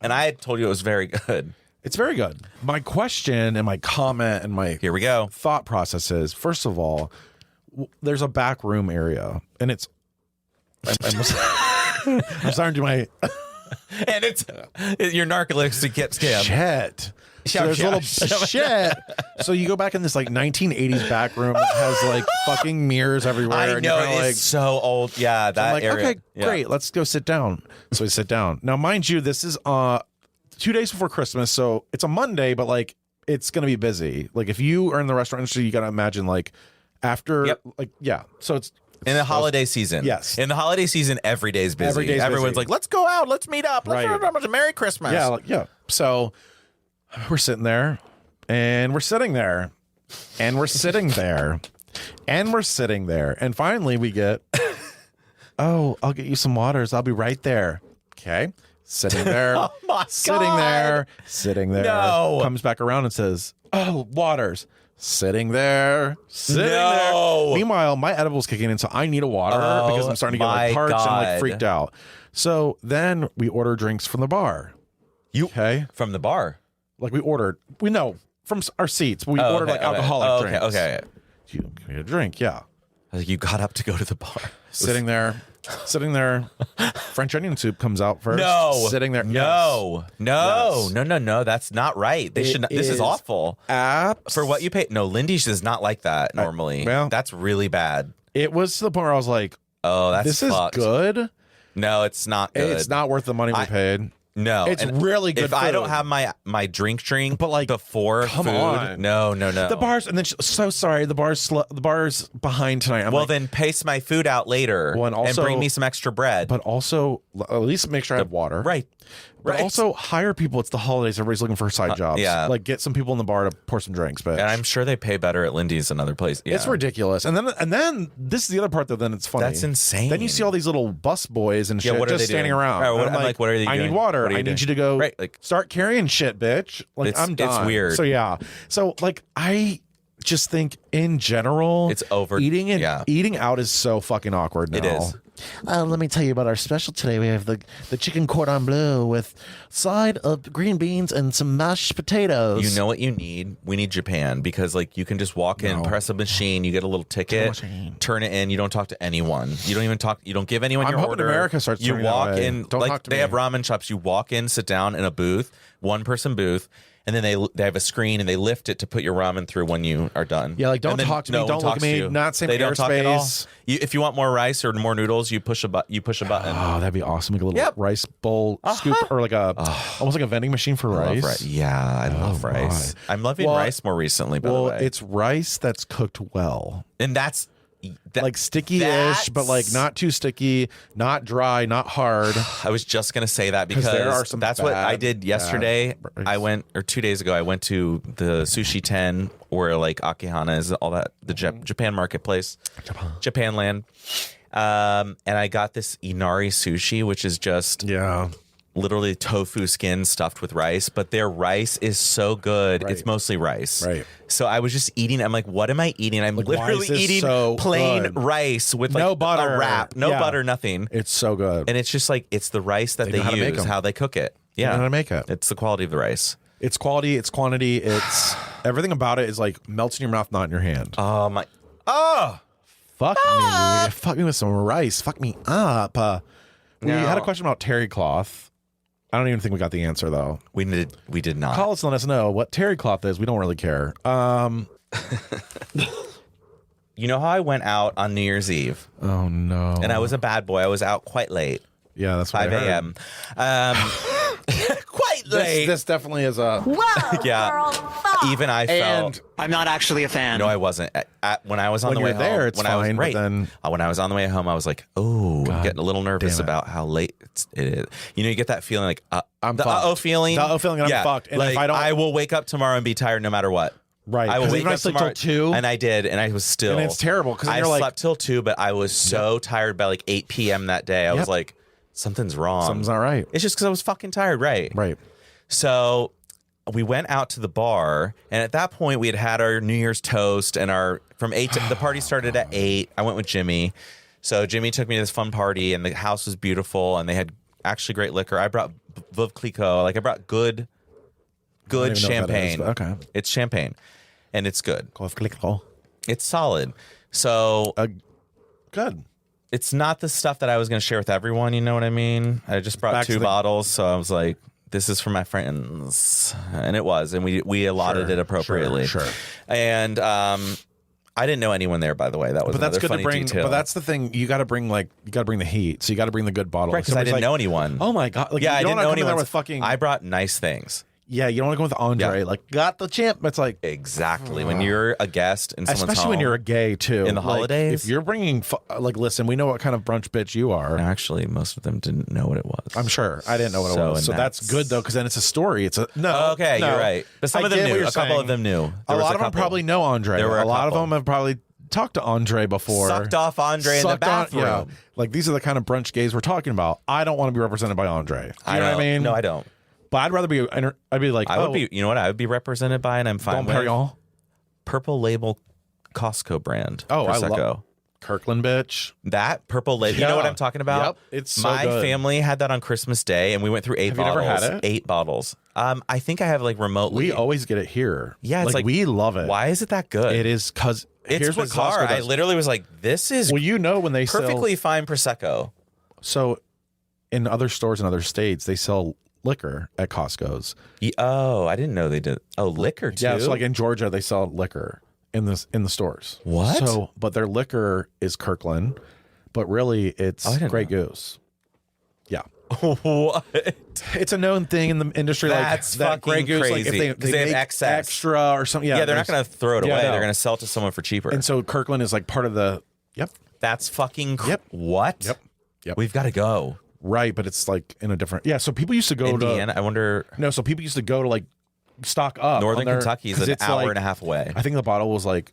and I told you it was very good. It's very good. My question and my comment and my here we go thought process is: first of all, there's a back room area, and it's. I'm starting to do my. And it's your narcolepsy gets scammed. Shit. So there's a little shit. So you go back in this like 1980s back room that has like fucking mirrors everywhere. I know, and it's like, so old. Yeah, that I'm like, area. okay, great. Let's go sit down. So we sit down. Now, mind you, this is 2 days before Christmas, so it's a Monday, but like it's gonna be busy. Like if you are in the restaurant industry, you gotta imagine like after so it's in the holiday season. Yes. In the holiday season, every day's busy. Every day's Everyone's busy. like, let's go out, let's meet up, let's have a Merry Christmas. Yeah, yeah. So we're sitting there, and we're sitting there, and we're sitting there, and we're sitting there, and finally we get, oh, I'll get you some waters. I'll be right there. Okay. sitting there, Oh my sitting God. there, sitting there. No. Comes back around and says, "Oh, waters." Sitting there, sitting No. there. Meanwhile, my edible's kicking in, so I need a water Oh, because I'm starting to get my like parched and like God. freaked out. So then we order drinks from the bar. Okay? From the bar. Like we know from our seats. We Oh, ordered okay, like alcoholic okay. drinks. Okay. You get a drink, yeah. I was like, you got up to go to the bar. Sitting there. French onion soup comes out first. No. Sitting there. No. Yes. No. Yes. No. That's not right. They should not. This is awful. For what you pay. No, Lindy's is not like that normally. Well, that's really bad. It was to the point where I was like, oh, that's this fucked. is good. No, it's not good. It's not worth the money we paid. No, it's and really good. If I don't food. have my drink, but like before come food, on. no. The bars, and then so sorry, the bar's behind tonight. I'm well, like, then pace my food out later, Well, and also- bring me some extra bread. but also at least make sure I have water. Right. But also hire people. It's the holidays. Everybody's looking for side jobs. yeah. Like get some people in the bar to pour some drinks. But And I'm sure they pay better at Lindy's than other places. Yeah. it's ridiculous. And then this is the other part that then it's funny. That's insane. Then you see all these little bus boys and shit what are just they standing doing? around. Right, And I'm like, what are they I doing? need water. What are you I doing? need you to go Right, like- start carrying shit, bitch. Like It's- I'm done. it's weird. So yeah. So like I just think in general It's over- eating and yeah. eating out is so fucking awkward now. It is. Let me tell you about our special today. We have the chicken cordon bleu with side of green beans and some mashed potatoes. You know what you need? We need Japan because like you can just walk in, press a machine, you get a little ticket, turn it in. You don't talk to anyone. You don't even talk. You don't give anyone I'm your hoping order. America starts You turning that walk way. in. Don't like talk to they me. have ramen shops. You walk in, sit down in a booth, one person booth. And then they have a screen and they lift it to put your ramen through when you are done. Yeah, like, don't And then talk to me, no one don't look talks at me, to you. not same They don't talk at all. airspace. If you want more rice or more noodles, you push a button. Oh, that'd be awesome. Like a little Yep. rice bowl scoop or like a almost like a vending machine for I rice. love rice. Yeah, I love rice. my. I'm loving Well- rice more recently. By the way, It's rice that's cooked well. and that's Like sticky-ish, but like not too sticky, not dry, not hard. I was just gonna say that because there are some that's what I bad, did yesterday. bad I went, or 2 days ago, I went to the Sushi 10 where like Akihana is, all that, the Japan marketplace, Japan land. And I got this inari sushi, which is just Yeah. literally tofu skin stuffed with rice, but their rice is so good. Right. It's mostly rice. Right. So I was just eating. I'm like, what am I eating? I'm Like, why literally is this eating so plain good? rice with like No butter. a wrap, no Yeah. butter, nothing. It's so good. And it's just like, it's the rice that They they, know how to make use, 'em. how they cook it. They Yeah. know how to make it. It's the quality of the rice. It's quality, it's quantity, it's everything about it is like melts in your mouth, not in your hand. Oh my. Oh. Fuck me. Fuck me with some rice. Fuck me up. We No. had a question about terry cloth. I don't even think we got the answer though. We did not. Call us and let us know what terry cloth is. We don't really care. You know how I went out on New Year's Eve Oh no. and I was a bad boy. I was out quite late, Yeah, that's what 5 I heard. a.m. Quite late. This definitely is a. Whoa, Yeah. girl, fuck. Even I felt. And I'm not actually a fan. No, I wasn't. When I was on When the way you're there, home, it's when I was fine, but right, then- when I was on the way home, I was like, "Oh, I'm getting a little nervous damn it. about how late it is." You know, you get that feeling like I'm the fucked. uh-oh feeling. The uh-oh feeling, and I'm fucked. And like, if I don't- I will wake up tomorrow and be tired no matter what. Right. I will 'Cause wake even I up sleep tomorrow till 2. and I did, and I was still. And it's terrible, 'cause then I you're like- slept till 2, but I was so tired by like 8 p.m. that day. I was Yep. like, something's wrong. Something's not right. It's just because I was fucking tired, right? Right. So we went out to the bar, and at that point, we had our New Year's toast, and from 8 to the party started at 8. I went with Jimmy, so Jimmy took me to this fun party, and the house was beautiful, and they had actually great liquor. I brought Veuve Clicquot, like I brought good even know what that is, champagne. but okay. It's champagne, and it's good. Click. It's solid. So Good. it's not the stuff that I was going to share with everyone. You know what I mean? I just brought Back to 2 the- bottles, so I was like, "This is for my friends," and it was, and we allotted Sure, it appropriately. sure. And I didn't know anyone there, by the way. That was But that's another good to funny bring. detail. But that's the thing. You got to bring the heat. So you got to bring the good bottle. right, because I Somebody's didn't like, know anyone. Oh my god! Like, yeah, you I don't didn't wanna know come in there anyone. with fucking. I brought nice things. Yeah, you don't want to go with Andre. Yeah. Like, got the champ. It's like, Exactly. When you're a guest in someone's especially home, when you're a gay too. In the Like, holidays? if you're bringing, like, listen, we know what kind of brunch bitch you are. Actually, most of them didn't know what it was. I'm sure. I didn't know what it So, was. So and that's good though, because then it's a story. It's a no. Okay, no. you're right. But some I of them get what knew. you're A couple saying. of them knew. A There was lot of them couple. probably know Andre. There were a lot of couple. them have probably talked to Andre before. Sucked off Andre in the bathroom. Yeah. Like, these are the kind of brunch gays we're talking about. I don't want to be represented by Andre. You know what I mean? No, I don't. But I'd rather be. I'd be like, I would be. You know what I would be represented by, and I'm fine with Purple Label Costco brand. Oh, Prosecco. I love Kirkland, bitch. That Purple Label. You know what I'm talking about? Yep, it's so my good. family had that on Christmas Day, and we went through 8 bottles. Have you ever had it? 8 bottles. I think I have like remotely. We always get it here. Yeah, it's like we love it. Why is it that good? It is because it's bizarre. I literally was like, this is well, you know, when they perfectly fine Prosecco. So in other stores in other states, they sell liquor at Costco's. Oh, I didn't know they did. Oh, liquor too. Yeah, so like in Georgia, they sell liquor in the stores. What? So, but their liquor is Kirkland, but really it's Grey Goose. Yeah. What? It's a known thing in the industry. That's like that fucking Grey Goose, crazy. Like if they have make excess extra or something. Yeah, they're not going to throw it away. no. They're going to sell it to someone for cheaper. And so Kirkland is like part of the. Yep. That's fucking. Yep. What? Yep. We've got to go. Right, but it's like in a different. Yeah, so people used to go Indiana. to. I wonder. No, so people used to go to like stock up. Northern Kentucky is an hour and a half away. I think the bottle was like.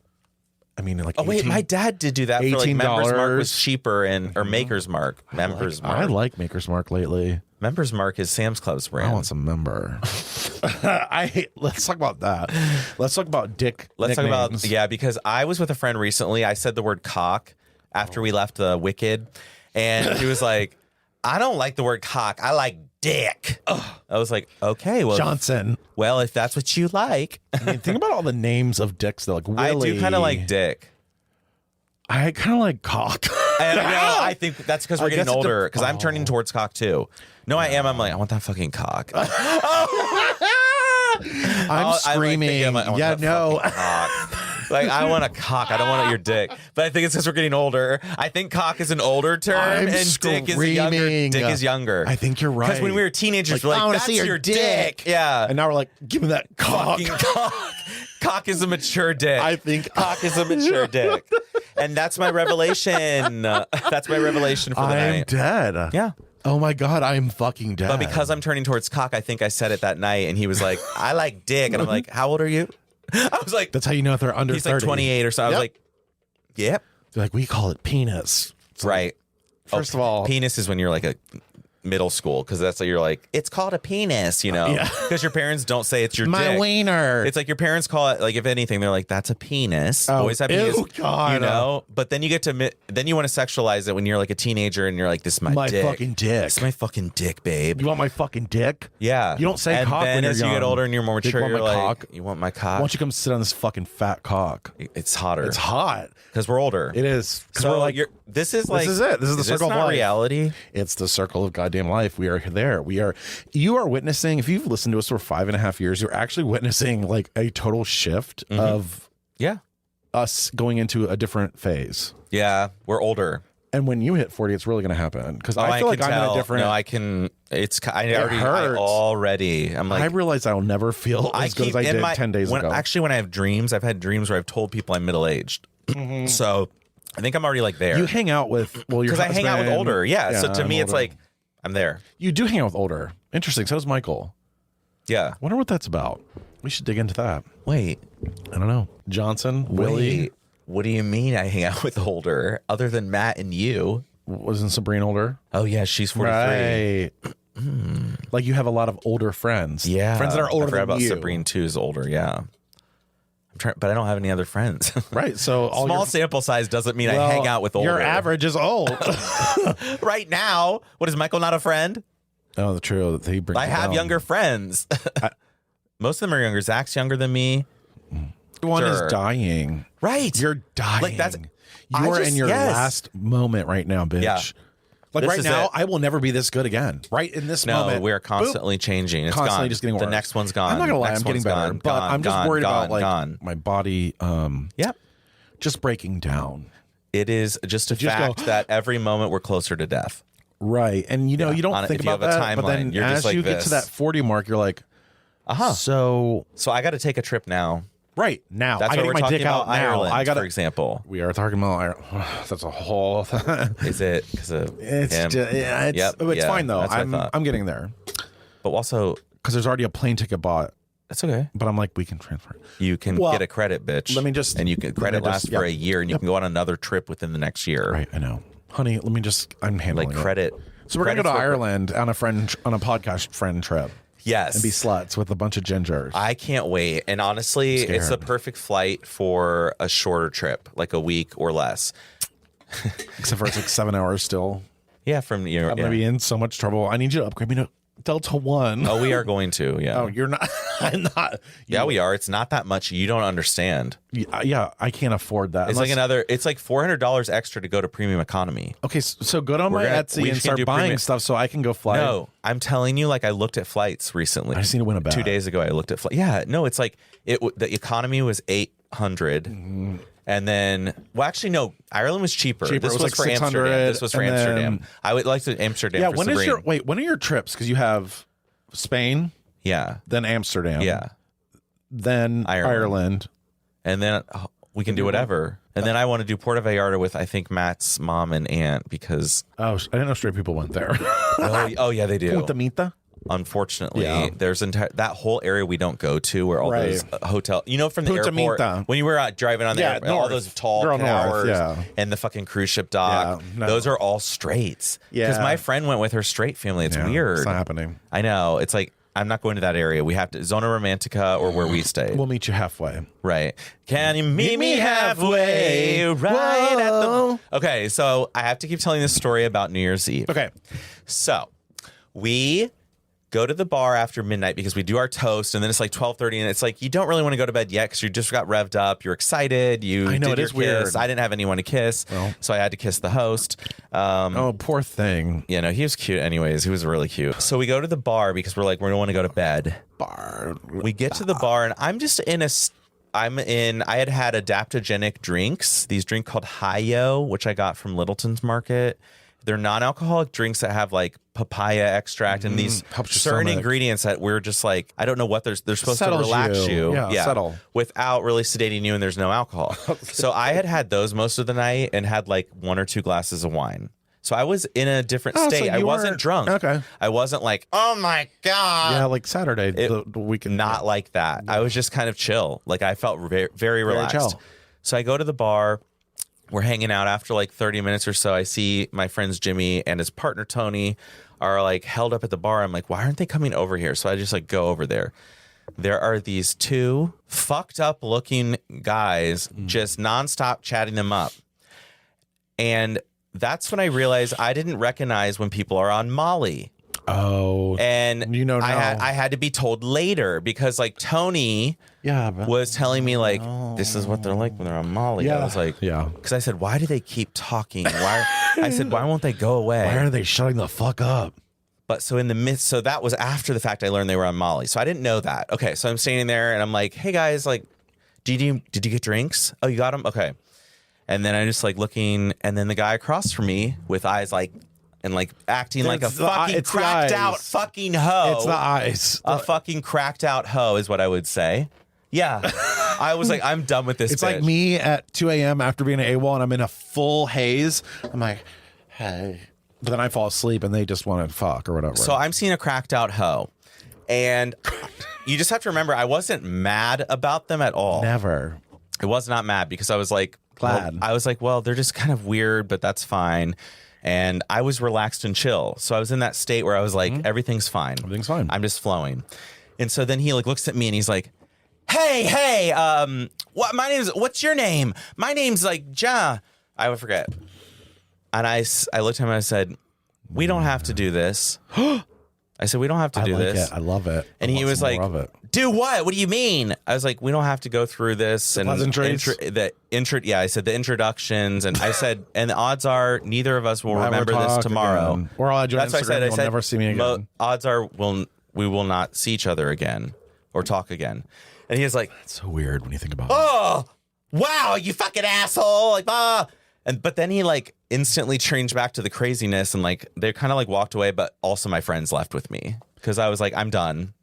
I mean, like. Oh wait, my dad did do that for like Members Mark was cheaper or Maker's Mark. Members Mark. I like Maker's Mark lately. Members Mark is Sam's Club's brand. I want some member. Let's talk about that. Let's talk about dick. Let's talk about because I was with a friend recently. I said the word cock after we left the Wicked, and he was like, "I don't like the word cock. I like dick." I was like, "Okay, well, Johnson. Well, if that's what you like." I mean, think about all the names of dicks. They're like Willie. I do kind of like dick. I kind of like cock. And I think that's because we're getting older. Because I'm turning towards cock too. No, I am. I'm like, I want that fucking cock. I'm screaming. Like, like, I want a cock. I don't want your dick. But I think it's because we're getting older. I think cock is an older term, and dick is younger. Dick is younger. I think you're right. Because when we were teenagers, we're like, I want to that's see your dick. Yeah. And now we're like, give me that cock. Fucking cock. Cock is a mature dick. I think cock is a mature dick. And that's my revelation. That's my revelation for the night. I'm dead. Yeah. Oh my God, I am fucking dead. But because I'm turning towards cock, I think I said it that night, and he was like, I like dick. And I'm like, how old are you? I was like, that's how you know if they're under 30. He's like 28 or so. I was like, yep. They're like, we call it penis. Right. First of all, penis is when you're like a middle school, because that's like, you're like, it's called a penis, you know, because your parents don't say it's your my dick. Wiener. It's like your parents call it, like, if anything, they're like, that's a penis. Oh, boys have penis, God. you know. But then you get to then you want to sexualize it when you're like a teenager, and you're like, this is my dick. Fucking dick. This is my fucking dick, babe. You want my fucking dick? Yeah. You don't say and cock then when you're as young. you get older and you're more mature, Want you're my like, cock? you want my cock? Why don't you come sit on this fucking fat cock? It's hotter. It's hot because we're older. It is. So we're like, this is like, this is it. This is the circle of not life. Reality. It's the circle of goddamn life. We are there. You are witnessing, if you've listened to us for 5.5 years, you're actually witnessing like a total shift of us going into a different phase. Yeah, we're older. And when you hit 40, it's really going to happen. Because I feel like I'm in a different. No, I can. I'm like, I realize I'll never feel as good as I did 10 days ago. Actually, when I have dreams, I've had dreams where I've told people I'm middle aged. So I think I'm already like there. You hang out with because I hang out with older. Yeah. So to me, it's older. like I'm there. You do hang out with older. Interesting. So does Michael. Yeah. Wonder what that's about. We should dig into that. Wait. I don't know. Johnson, Willie. What do you mean I hang out with older? Other than Matt and you. Wasn't Sabrina older? Oh, yeah. She's 43. Right. Like you have a lot of older friends. Yeah. Friends that are older than about you. Sabrina too is older. Yeah. I'm trying, but I don't have any other friends. Right. So small sample size doesn't mean I hang out with older. Your average is old. Right now. What, is Michael not a friend? Oh, the true. He brings I have younger friends. Most of them are younger. Zach's younger than me. One is dying. Right. You're dying. Like that's you're in your last moment right now, bitch. Yeah. Like This right is now, it. I will never be this good again. Right in this moment. No, we're constantly changing. It's constantly gone. just getting worse. The next one's gone. I'm not gonna lie, Next I'm getting one's better, gone, but gone, I'm just gone, worried gone, about like gone. my body. Just breaking down. It is just a fact that every moment we're closer to death. Right, and you know you don't think about that, but then you're as just like you get to that 40 mark, you're like, So I got to take a trip now. Right now, That's I why get we're my talking dick out about Ireland, now. I got, for example. We are talking about Ireland. That's a whole. Is it because of it's him? it's Yep, fine though. that's what I thought. I'm getting there, but also because there's already a plane ticket bought That's okay. But I'm like, we can transfer it. You can get a credit, bitch. Let me just... And you can credit lasts for a year, and you can go on another trip within the next year. Right, I know. Honey, let me just... I'm handling like credit. So we're going to go to Ireland on a podcast friend trip. Yes. And be sluts with a bunch of gingers. I can't wait. And honestly, it's the perfect flight for a shorter trip, like a week or less. Except for it's like 7 hours still. Yeah, from your... I'm going to be in so much trouble. I need you to upgrade me to Delta One. Oh, we are going to, yeah. Oh, you're not. I'm not. Yeah, we are. It's not that much. You don't understand. Yeah, I can't afford that. It's it's like $400 extra to go to premium economy. Okay, so go to my Etsy and start buying stuff so I can go fly. No, I'm telling you, like I looked at flights recently. I just need to win a bet. 2 days ago, I looked at flights. Yeah, no, it's like the economy was $800. And then, well, actually, no. Ireland was cheaper. This was like for Amsterdam. This was for Amsterdam. I would like to Amsterdam. Yeah. For When is your when are your trips? Because you have Spain. Yeah. Then Amsterdam. Yeah. Then Ireland. And then we can do whatever. And then I want to do Puerto Vallarta with I think Matt's mom and aunt because I didn't know straight people went there. oh yeah, they do. Punta Mita. Unfortunately, there's that whole area we don't go to where all those hotel, from the airport when you were driving on the airport, all those tall towers and the fucking cruise ship dock, those are all straights. Because my friend went with her straight family. It's weird. It's not happening. I know. It's like I'm not going to that area. We have to Zona Romantica or where we stay. We'll meet you halfway. Right. Can you meet me halfway? Right at the. Okay, so I have to keep telling this story about New Year's Eve. Okay. So we go to the bar after midnight because we do our toast, and then it's like 12:30, and it's like you don't really want to go to bed yet because you just got revved up, you're excited, I know, it is weird. I didn't have anyone to kiss, so I had to kiss the host. Oh, poor thing. You know, he was cute anyways. He was really cute. So we go to the bar because we're like, we don't want to go to bed. We get to the bar, and I'm just in I had adaptogenic drinks, these drinks called Hi-Yo, which I got from Littleton's Market. They're non-alcoholic drinks that have like papaya extract and these certain ingredients that we're just like, I don't know what they're supposed to relax you. Yeah, settle. Without really sedating you, and there's no alcohol. So I had those most of the night and had like 1 or 2 glasses of wine. So I was in a different state. I wasn't drunk. Okay. I wasn't like, oh my God. Yeah, like Saturday, the weekend. Not like that. I was just kind of chill. Like I felt very, very relaxed. Very chill. So I go to the bar. We're hanging out after like 30 minutes or so. I see my friends Jimmy and his partner Tony are like held up at the bar. I'm like, why aren't they coming over here? So I just like go over there. There are these 2 fucked up looking guys just nonstop chatting them up. And that's when I realized I didn't recognize when people are on Molly. Oh, and I had to be told later because like Tony was telling me like this is what they're like when they're on Molly. I was like, because I said, why do they keep talking? I said, why won't they go away? Why are they shutting the fuck up? But so in the midst, so that was after the fact I learned they were on Molly. So I didn't know that. Okay, so I'm standing there and I'm like, hey guys, like, did you get drinks? Oh, you got them? Okay. And then I just like looking, and then the guy across from me with eyes like. And like acting like a fucking cracked out fucking hoe. It's the eyes. A fucking cracked out hoe is what I would say. Yeah. I was like, I'm done with this. It's like me at 2 a.m. after being an AWOL and I'm in a full haze. I'm like, hey. But then I fall asleep and they just want to fuck or whatever. So I'm seeing a cracked out hoe. And you just have to remember, I wasn't mad about them at all. Never. I was not mad because I was like, glad. Well, I was like, well, they're just kind of weird, but that's fine. And I was relaxed and chill. So I was in that state where I was like, everything's fine. Everything's fine. I'm just flowing. And so then he like looks at me and he's like, hey, what's your name? My name's like Ja. I would forget. And I looked at him and I said, we don't have to do this. I said, we don't have to do this. I love it. And he was like, do what? What do you mean? I was like, we don't have to go through this. And I said the introductions. And I said, and the odds are neither of us will remember this tomorrow. Again. Or I'll That's what I said. I said, never see me again. Odds are we will not see each other again or talk again. And he was like, that's so weird when you think about it. Oh, wow, you fucking asshole. Like, but then he like instantly changed back to the craziness and like they kind of like walked away, but also my friends left with me because I was like, I'm done.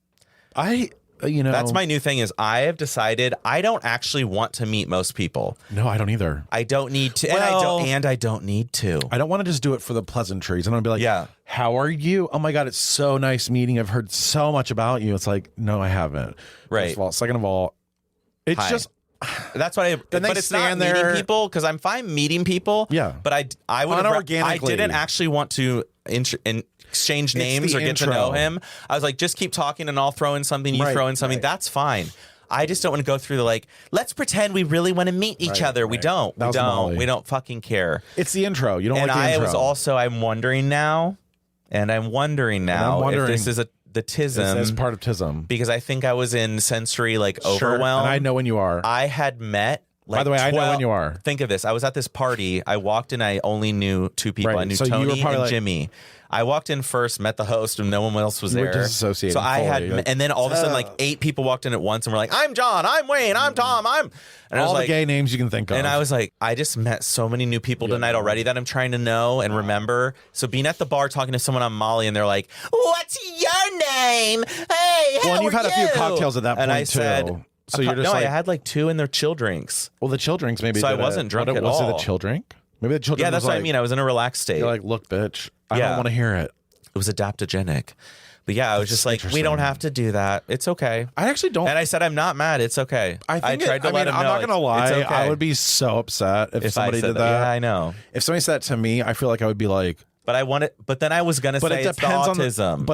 That's my new thing is I have decided I don't actually want to meet most people. No, I don't either. I don't need to. And I don't need to. I don't want to just do it for the pleasantries. I'm going to be like, yeah, how are you? Oh my God, it's so nice meeting. I've heard so much about you. It's like, no, I haven't. Right. First of all. Second of all, it's just. That's what but it's not meeting people because I'm fine meeting people. Yeah. But I would I didn't actually want to exchange names or get to know him. I was like, just keep talking and I'll throw in something, you throw in something. That's fine. I just don't want to go through the let's pretend we really want to meet each other. We don't. We don't. We don't fucking care. It's the intro. You don't like the intro. And I was also, I'm wondering now if this is the tism. It's part of tism. Because I think I was in sensory overwhelm. And I know when you are. I had met by the way, 12, I know when you are. Think of this. I was at this party. I walked in. I only knew 2 people. I knew Tony and Jimmy. I walked in first, met the host, and no one else was there. Disassociated. So I had, and then all of a sudden, 8 people walked in at once and were like, "I'm John, I'm Wayne, I'm Tom, I'm." And all I was the gay names you can think of. And I was like, I just met so many new people tonight already that I'm trying to know and remember. So being at the bar talking to someone on Molly, and they're like, "What's your name? Hey, how well, and you've had a few cocktails at that point and I too. Said, so you're just I had 2 in their chill drinks. Well, the chill drinks maybe. So I wasn't drunk at all. Was it the chill drink? Maybe the chill drink. Yeah, that's what I mean. I was in a relaxed state. You're like, look, bitch, I don't want to hear it. It was adaptogenic. But yeah, I was just like, we don't have to do that. It's okay. I actually don't. And I said, I'm not mad. It's okay. I tried to let him know. I'm not going to lie. Okay. I would be so upset if somebody did that. Yeah, I know. If somebody said that to me, I feel like I would be like, but then I was going to say it's the autism.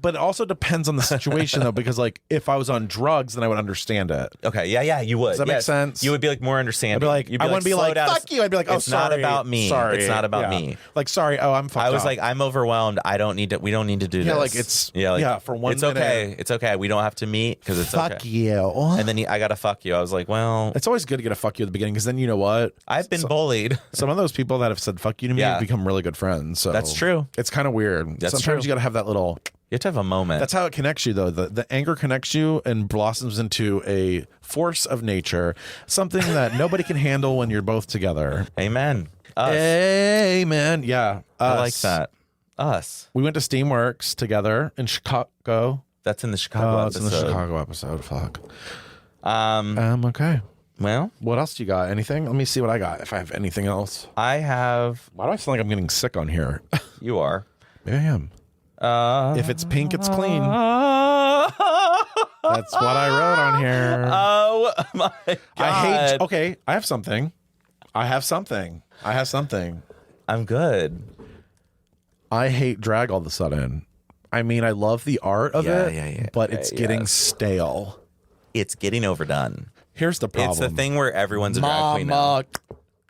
But it also depends on the situation though, because if I was on drugs, then I would understand it. Okay. Yeah, you would. Does that make sense? You would be more understanding. I'd be like, I wouldn't be like, fuck you. I'd be like, oh, it's not about me. Sorry. It's not about me. Like, sorry. Oh, I'm fucked I was up. like, I'm overwhelmed. We don't need to do this. For 1 minute. It's okay. It's okay. We don't have to meet because it's okay. Fuck you. And then I got to fuck you. I was like, well. It's always good to get a fuck you at the beginning because then you know what? I've been bullied. Some of those people that have said fuck you to me have become really good friends. So that's true. It's kind of weird. Sometimes you got to have that little. You have to have a moment. That's how it connects you, though. The anger connects you and blossoms into a force of nature, something that nobody can handle when you're both together. Amen. Amen. Yeah. I like that. Us. We went to Steamworks together in Chicago. That's in the Chicago episode. It's in the Chicago episode. Fuck. Okay. Well, what else do you got? Anything? Let me see what I got. If I have anything else. I have. Why do I sound like I'm getting sick on here? You are. Maybe I am. If it's pink, it's clean. That's what I wrote on here. Oh my God. I have something. I'm good. I hate drag all of a sudden. I mean, I love the art of it, but it's getting stale. It's getting overdone. Here's the problem. It's the thing where everyone's a drag queen now.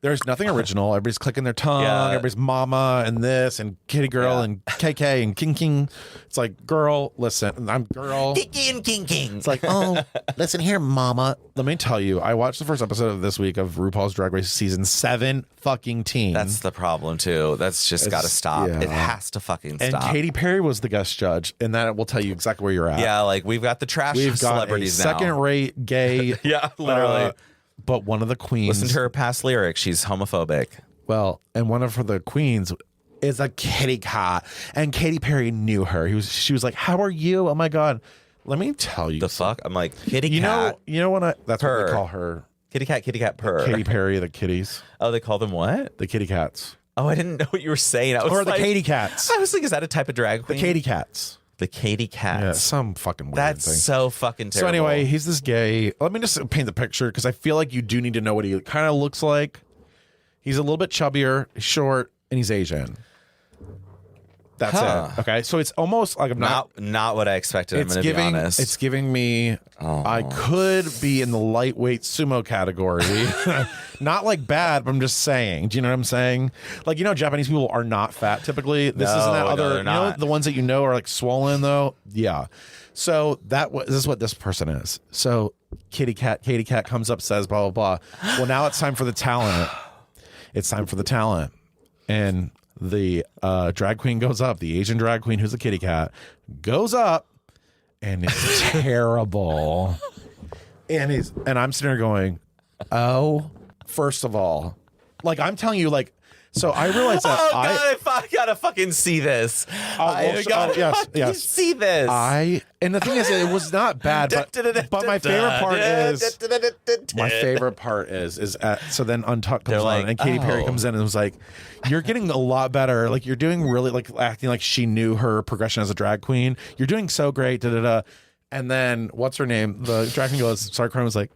There's nothing original. Everybody's clicking their tongue. Everybody's mama and this and kitty girl and KK and king king. It's like, girl, listen, I'm girl. Kiki and king king. It's like, oh, listen here, mama. Let me tell you, I watched the first episode of this week of RuPaul's Drag Race season 7 fucking teen. That's the problem too. That's just got to stop. Yeah. It has to fucking stop. And Katy Perry was the guest judge, and that will tell you exactly where you're at. Yeah, we've got the trash celebrities now. Second-rate gay. Yeah, literally. But one of the queens. Listen to her past lyrics. She's homophobic. Well, and one of the queens is a kitty cat, and Katy Perry knew her. She was like, "How are you? Oh my God, let me tell you." The fuck? I'm like, kitty cat. You know what? That's what they call her. Kitty cat, purr. Katy Perry, the kitties. Oh, they call them what? The kitty cats. Oh, I didn't know what you were saying. Or the Katy cats. I was like, is that a type of drag queen? The Katy cats. The Katy cats. Yeah, some fucking weird That's thing. so fucking terrible. So anyway, he's this gay. Let me just paint the picture because I feel like you do need to know what he kind of looks like. He's a little bit chubbier, short, and he's Asian. That's it. Okay, so it's almost like I'm not what I expected. I'm going to be honest. It's giving me. I could be in the lightweight sumo category. Not like bad, but I'm just saying. Do you know what I'm saying? Like, Japanese people are not fat typically. This isn't that other. They're not. The ones that are like swollen though. Yeah. So this is what this person is. So Katy cat comes up, says blah blah blah. Well, now it's time for the talent. And the drag queen goes up. The Asian drag queen, who's a kitty cat, goes up, and it's terrible. And I'm sitting there going, oh, first of all, like I'm telling you, like So I realized that I gotta fucking see this. yes. See this. And the thing is, it was not bad, but my favorite part is so then Untucked comes on and Katy Perry comes in and was like, "You're getting a lot better. Like you're doing really like acting like she knew her progression as a drag queen. You're doing so great." And then what's her name? The drag queen was like,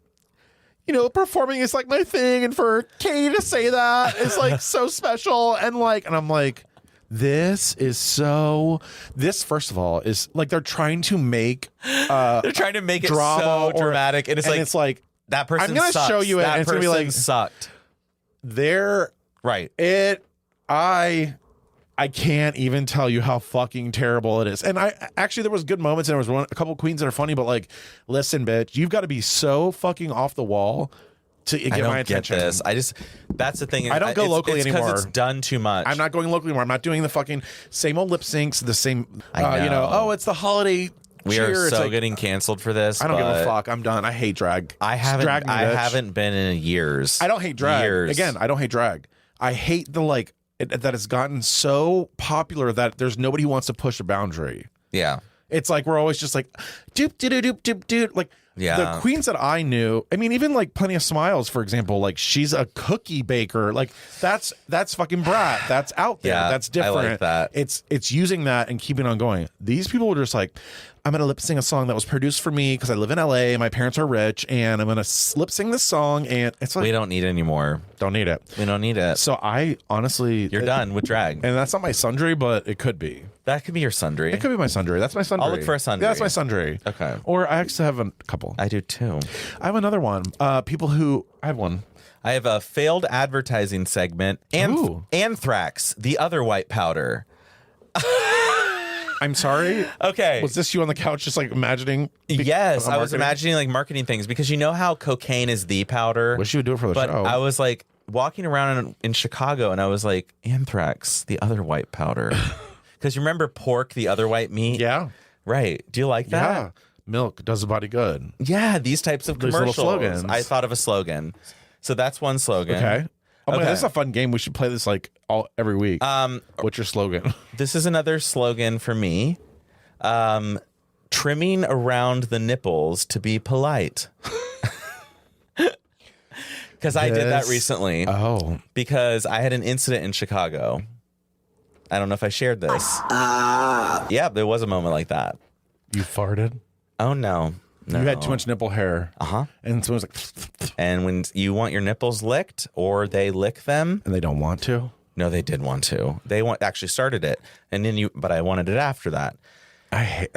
performing is like my thing, and for Katie to say that is like so special, and I'm like, this first of all is like they're trying to make it so dramatic, and it's like that person. I'm gonna sucks. show you it, and it's gonna be like sucked. I can't even tell you how fucking terrible it is. And there was good moments, and there was a couple queens that are funny, but like, listen, bitch, you've got to be so fucking off the wall to get my attention. Get this. That's the thing. I don't go locally anymore. Because it's done too much. I'm not going locally anymore. I'm not doing the fucking same old lip syncs, the same, it's the holiday. We are so getting canceled for this. I don't give a fuck. I'm done. I hate drag. I haven't been in years. I don't hate drag. Again, I don't hate drag. I hate the that it's gotten so popular that there's nobody who wants to push a boundary. Yeah. It's like we're always just like doop doop doop doop doop. Like the queens that I knew, I mean, even like Plenty of Smiles, for example, like she's a cookie baker. Like that's fucking brat. That's out there. Yeah, that's different. I like that. It's using that and keeping on going. These people were just like, I'm going to lip sing a song that was produced for me because I live in LA. My parents are rich, and I'm going to lip sing this song. And it's like, we don't need it anymore. Don't need it. We don't need it. So I honestly, you're done with drag, and that's not my sundry, but it could be. That could be your sundry. It could be my sundry. That's my sundry. I'll look for a sundry. Yeah, that's my sundry. Okay. Or I actually have a couple. I do too. I have another one. I have one. I have a failed advertising segment. Anthrax, the other white powder. I'm sorry. Okay. Was this you on the couch just like imagining? Yes, I was imagining like marketing things because you know how cocaine is the powder. Wish you would do it for the but show. I was like walking around in Chicago and I was like, Anthrax, the other white powder. Because you remember pork, the other white meat? Yeah. Right. Do you like that? Yeah. Milk does the body good. Yeah, these types of commercials. Little slogans. I thought of a slogan. So that's one slogan. Okay. Oh my God, this is a fun game. We should play this like every week. What's your slogan? This is another slogan for me. Trimming around the nipples to be polite. Because I did that recently. Oh. Because I had an incident in Chicago. I don't know if I shared this. Yeah, there was a moment like that. You farted? Oh, no. You had too much nipple hair. And someone was like... And when you want your nipples licked or they lick them... And they don't want to? No, they did want to. They actually started it. And then but I wanted it after that. I hate...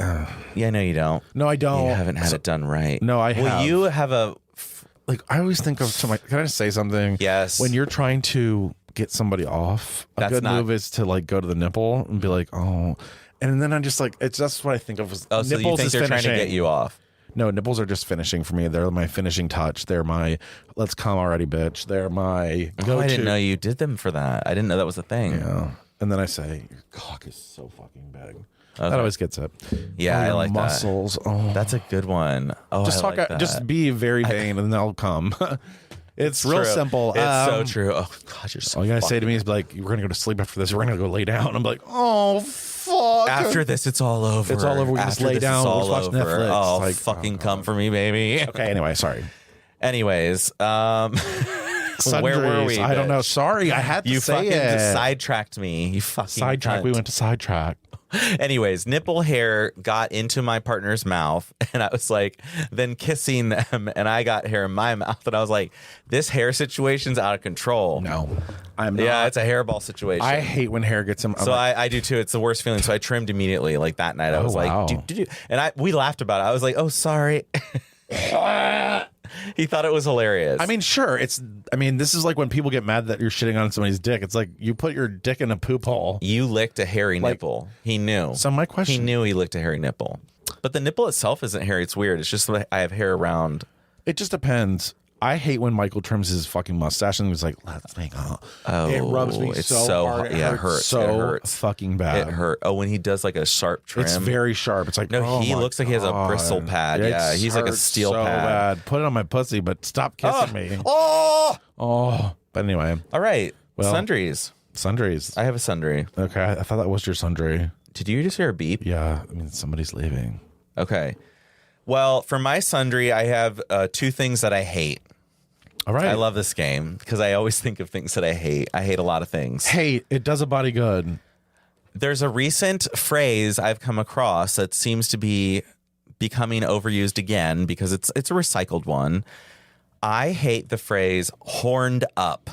Yeah, no, you don't. No, I don't. You haven't had it done right. No, I have. Well, you have a... Like, I always think of... Can I just say something? Yes. When you're trying to get somebody off, a good move is to like go to the nipple and be like, oh... And then I'm just like, it's just what I think of as nipples. So you think they're trying to get you off? No, nipples are just finishing for me. They're my finishing touch. They're my let's come already, bitch. They're my go-to. Oh, I didn't know you did them for that. I didn't know that was a thing. Yeah. And then I say, your cock is so fucking big. Okay. That always gets it. Yeah, I like muscles. that. Oh, that's a good one. Oh, just I like that. Just be very vain, and they'll come. It's real true. simple. It's so true. Oh God, you're so. All you gotta say to me is like, "We're gonna go to sleep after this. We're gonna go lay down." I'm like, "Oh fuck!" After this, it's all over. It's all over. We can just lay down. We'll watch Netflix. Oh, like, fucking come for me, baby. Okay. Anyway, sorry. Anyways, Sundries. where were we? I don't know. Sorry, I had to you say fucking it. Sidetracked me. You fucking sidetrack. cunt. We went to sidetrack. Anyways, nipple hair got into my partner's mouth, and I was like, then kissing them, and I got hair in my mouth, and I was like, this hair situation's out of control. No, I'm not. Yeah, it's a hairball situation. I hate when hair gets in. So I do too. It's the worst feeling. So I trimmed immediately. Like that night, I was like, do. And we laughed about it. I was like, oh, sorry. He thought it was hilarious. I mean, sure. This is like when people get mad that you're shitting on somebody's dick. It's like you put your dick in a poop hole. You licked a hairy nipple. He knew. So my question. He knew he licked a hairy nipple. But the nipple itself isn't hairy. It's weird. It's just that I have hair around. It just depends. I hate when Michael trims his fucking mustache and he's like, let's make up. Oh, it rubs me so hard. Yeah, it hurts. So it hurts. Fucking bad. It hurt. Oh, when he does like a sharp trim. It's very sharp. It's like, no, he looks like he has a bristle pad. Yeah, he's like a steel so pad. Bad. Put it on my pussy, but stop kissing me. Oh! Oh. But anyway. All right. Well, Sundries. Sundries. I have a sundry. Okay, I thought that was your sundry. Did you just hear a beep? Yeah, I mean somebody's leaving. Okay. Well, for my sundry, I have 2 things that I hate. All right. I love this game because I always think of things that I hate. I hate a lot of things. Hate, it does a body good. There's a recent phrase I've come across that seems to be becoming overused again because it's a recycled one. I hate the phrase horned up.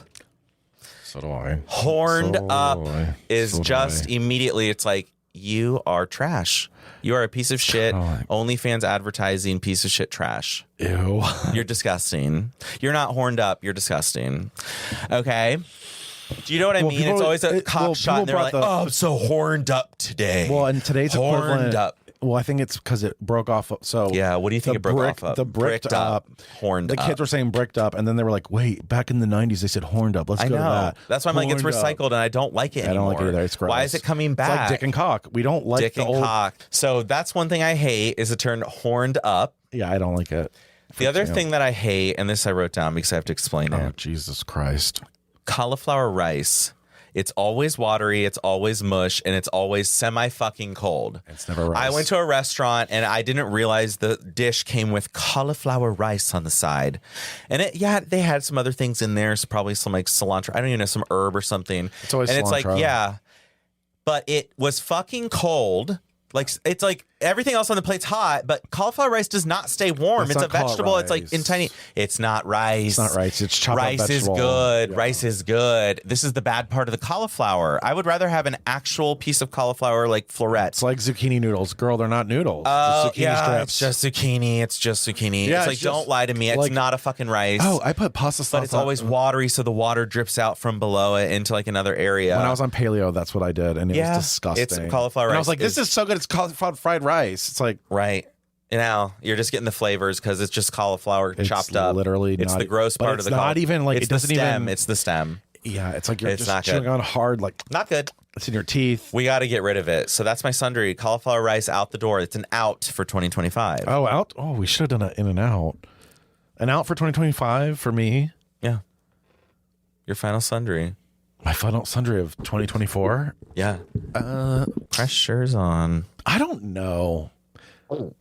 So do I. Horned up is So do just I. immediately, it's like, you are trash. You are a piece of shit. OnlyFans advertising, piece of shit trash. Ew. You're disgusting. You're not horned up. You're disgusting. Okay. Do you know what I mean? It's always a cock shot and they're like, oh, I'm so horned up today. Well, and today's horned equivalent, up. Well, I think it's because it broke off. So yeah, what do you think it broke off of? The bricked up. Horned up. The kids up. were saying bricked up, and then they were like, wait, back in the 90s, they said horned up. Let's go to that. That's why I'm like, it's Horned recycled, up. and I don't like it anymore. I don't like it either. It's gross. Why is it coming back? It's like dick and cock. We don't like dick the and old... cock. So that's one thing I hate is the term horned up. Yeah, I don't like it. The other thing that I hate, and this I wrote down because I have to explain it. Oh, Jesus Christ. Cauliflower rice. It's always watery, it's always mush, and it's always semi-fucking cold. It's never rice. I went to a restaurant, and I didn't realize the dish came with cauliflower rice on the side. And they had some other things in there, so probably some like cilantro, I don't even know, some herb or something. It's always and cilantro. It's like, yeah. But it was fucking cold. Like, it's like everything else on the plate's hot, but cauliflower rice does not stay warm. It's a vegetable. It's like in tiny. It's not rice. It's not rice. It's chopped up rice vegetable. is good. Yeah. Rice is good. This is the bad part of the cauliflower. I would rather have an actual piece of cauliflower like florets. It's like zucchini noodles. Girl, they're not noodles. Oh, zucchini yeah, strips. it's just zucchini. It's just zucchini. Yeah, it's like, it's just, don't lie to me. It's like- not a fucking rice. Oh, I put pasta sauce but it's on- always watery, so the water drips out from below it into like another area. When I was on paleo, that's what I did, and it was disgusting. It's cauliflower and rice. I was like, this is so good. It's cauliflower fried rice. It's like... Right. Now you're just getting the flavors because it's just cauliflower chopped up. Literally, it's not, the gross part of the. It's not even like it's it doesn't the stem. even. It's the stem. Yeah, it's like you're It's not just chewing good. on hard, like Not good. it's in your teeth. We got to get rid of it. So that's my sundry. Cauliflower rice out the door. It's an out for 2025. Oh, out. Oh, we should have done an in and out. An out for 2025 for me. Yeah. Your final sundry. My final sundry of 2024. Yeah. Pressure's on. I don't know.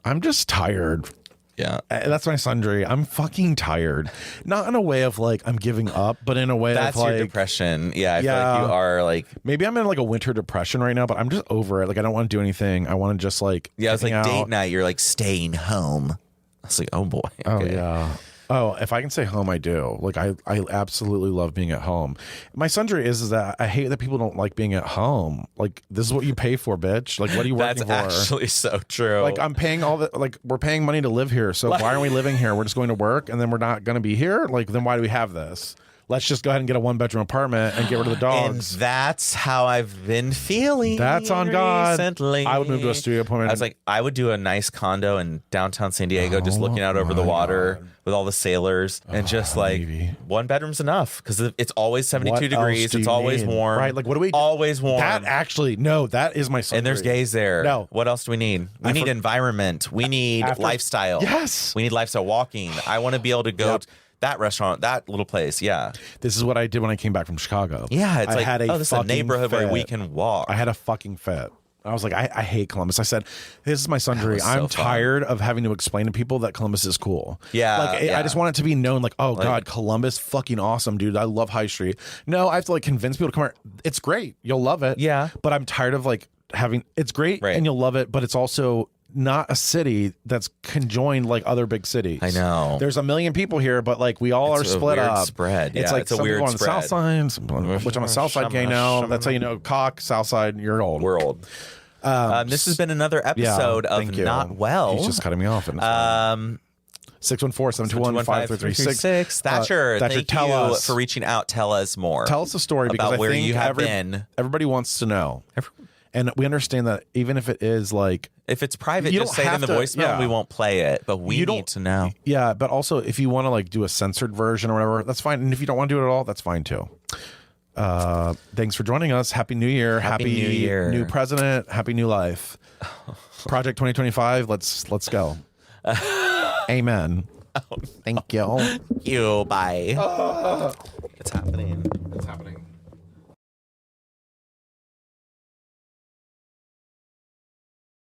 I'm just tired. Yeah. That's my sundry. I'm fucking tired. Not in a way of like I'm giving up, but in a way That's of like your depression. Yeah. I feel Yeah. like you are like. maybe I'm in like a winter depression right now, but I'm just over it. Like I don't want to do anything. I want to just like Yeah. It's like hang date out. night. You're like staying home. I was like, oh boy. Oh Okay. yeah. Oh, if I can say home, I do. Like I absolutely love being at home. My sundry is that I hate that people don't like being at home. Like this is what you pay for, bitch. Like what are you working That's for? actually so true. Like I'm paying all the like we're paying money to live here. So why aren't we living here? We're just going to work and then we're not going to be here. Like then why do we have this? Let's just go ahead and get a 1-bedroom apartment and get rid of the And dogs. that's how I've been feeling. That's on God. Recently. I would move to a studio apartment. I was like, I would do a nice condo in downtown San Diego, just looking out over the my water with all the sailors, and just like baby. 1 bedroom's enough because it's always 72 What else degrees. do It's you always need? warm. Right? Like what do we? Always warm. That actually no. That is my sundry. and there's gays there. No. What else do we need? We need environment. We need After- lifestyle. Yes. We need lifestyle walking. I want to be able to go Yep. to that restaurant, that little place. Yeah. This is what I did when I came back from Chicago. Yeah. It's I like, had a oh, this is a fucking neighborhood where we fit. can walk. I had a fucking fit. I was like, I hate Columbus. I said, this is my sundry. was so I'm fun. tired of having to explain to people that Columbus is cool. Yeah, Like, yeah. I just want it to be known, like, oh, God, Columbus, fucking awesome, dude. I love High Street. No, I have to, like, convince people to come here. It's great. You'll love it. Yeah. But I'm tired of, like, having, it's great Right. and you'll love it, but it's also not a city that's conjoined like other big cities. I know. There's a million people here, but, like, we all It's are a split weird up. spread. It's Yeah, like it's a some weird people on the south spread. side, which I'm a south side gay now. That's how you know cock, south side, you're old. We're old. This has been another episode of thank you. Not Well. He's just cutting me off. 614-721-5336. Thatcher, thank tell you us. for reaching out. Tell us more. Tell us a story because about I where think you have been. everybody wants to know. And we understand that even if it is like, If it's private, You just don't say it in have the to- voicemail. yeah. We won't play it, but we You don't- need to know. yeah, but also if you want to like do a censored version or whatever, that's fine. And if you don't want to do it at all, that's fine too. Thanks for joining us. Happy New Year. Happy New Year. New president. Happy new life. Project 2025. Let's go. Amen. Thank you. You bye. It's happening.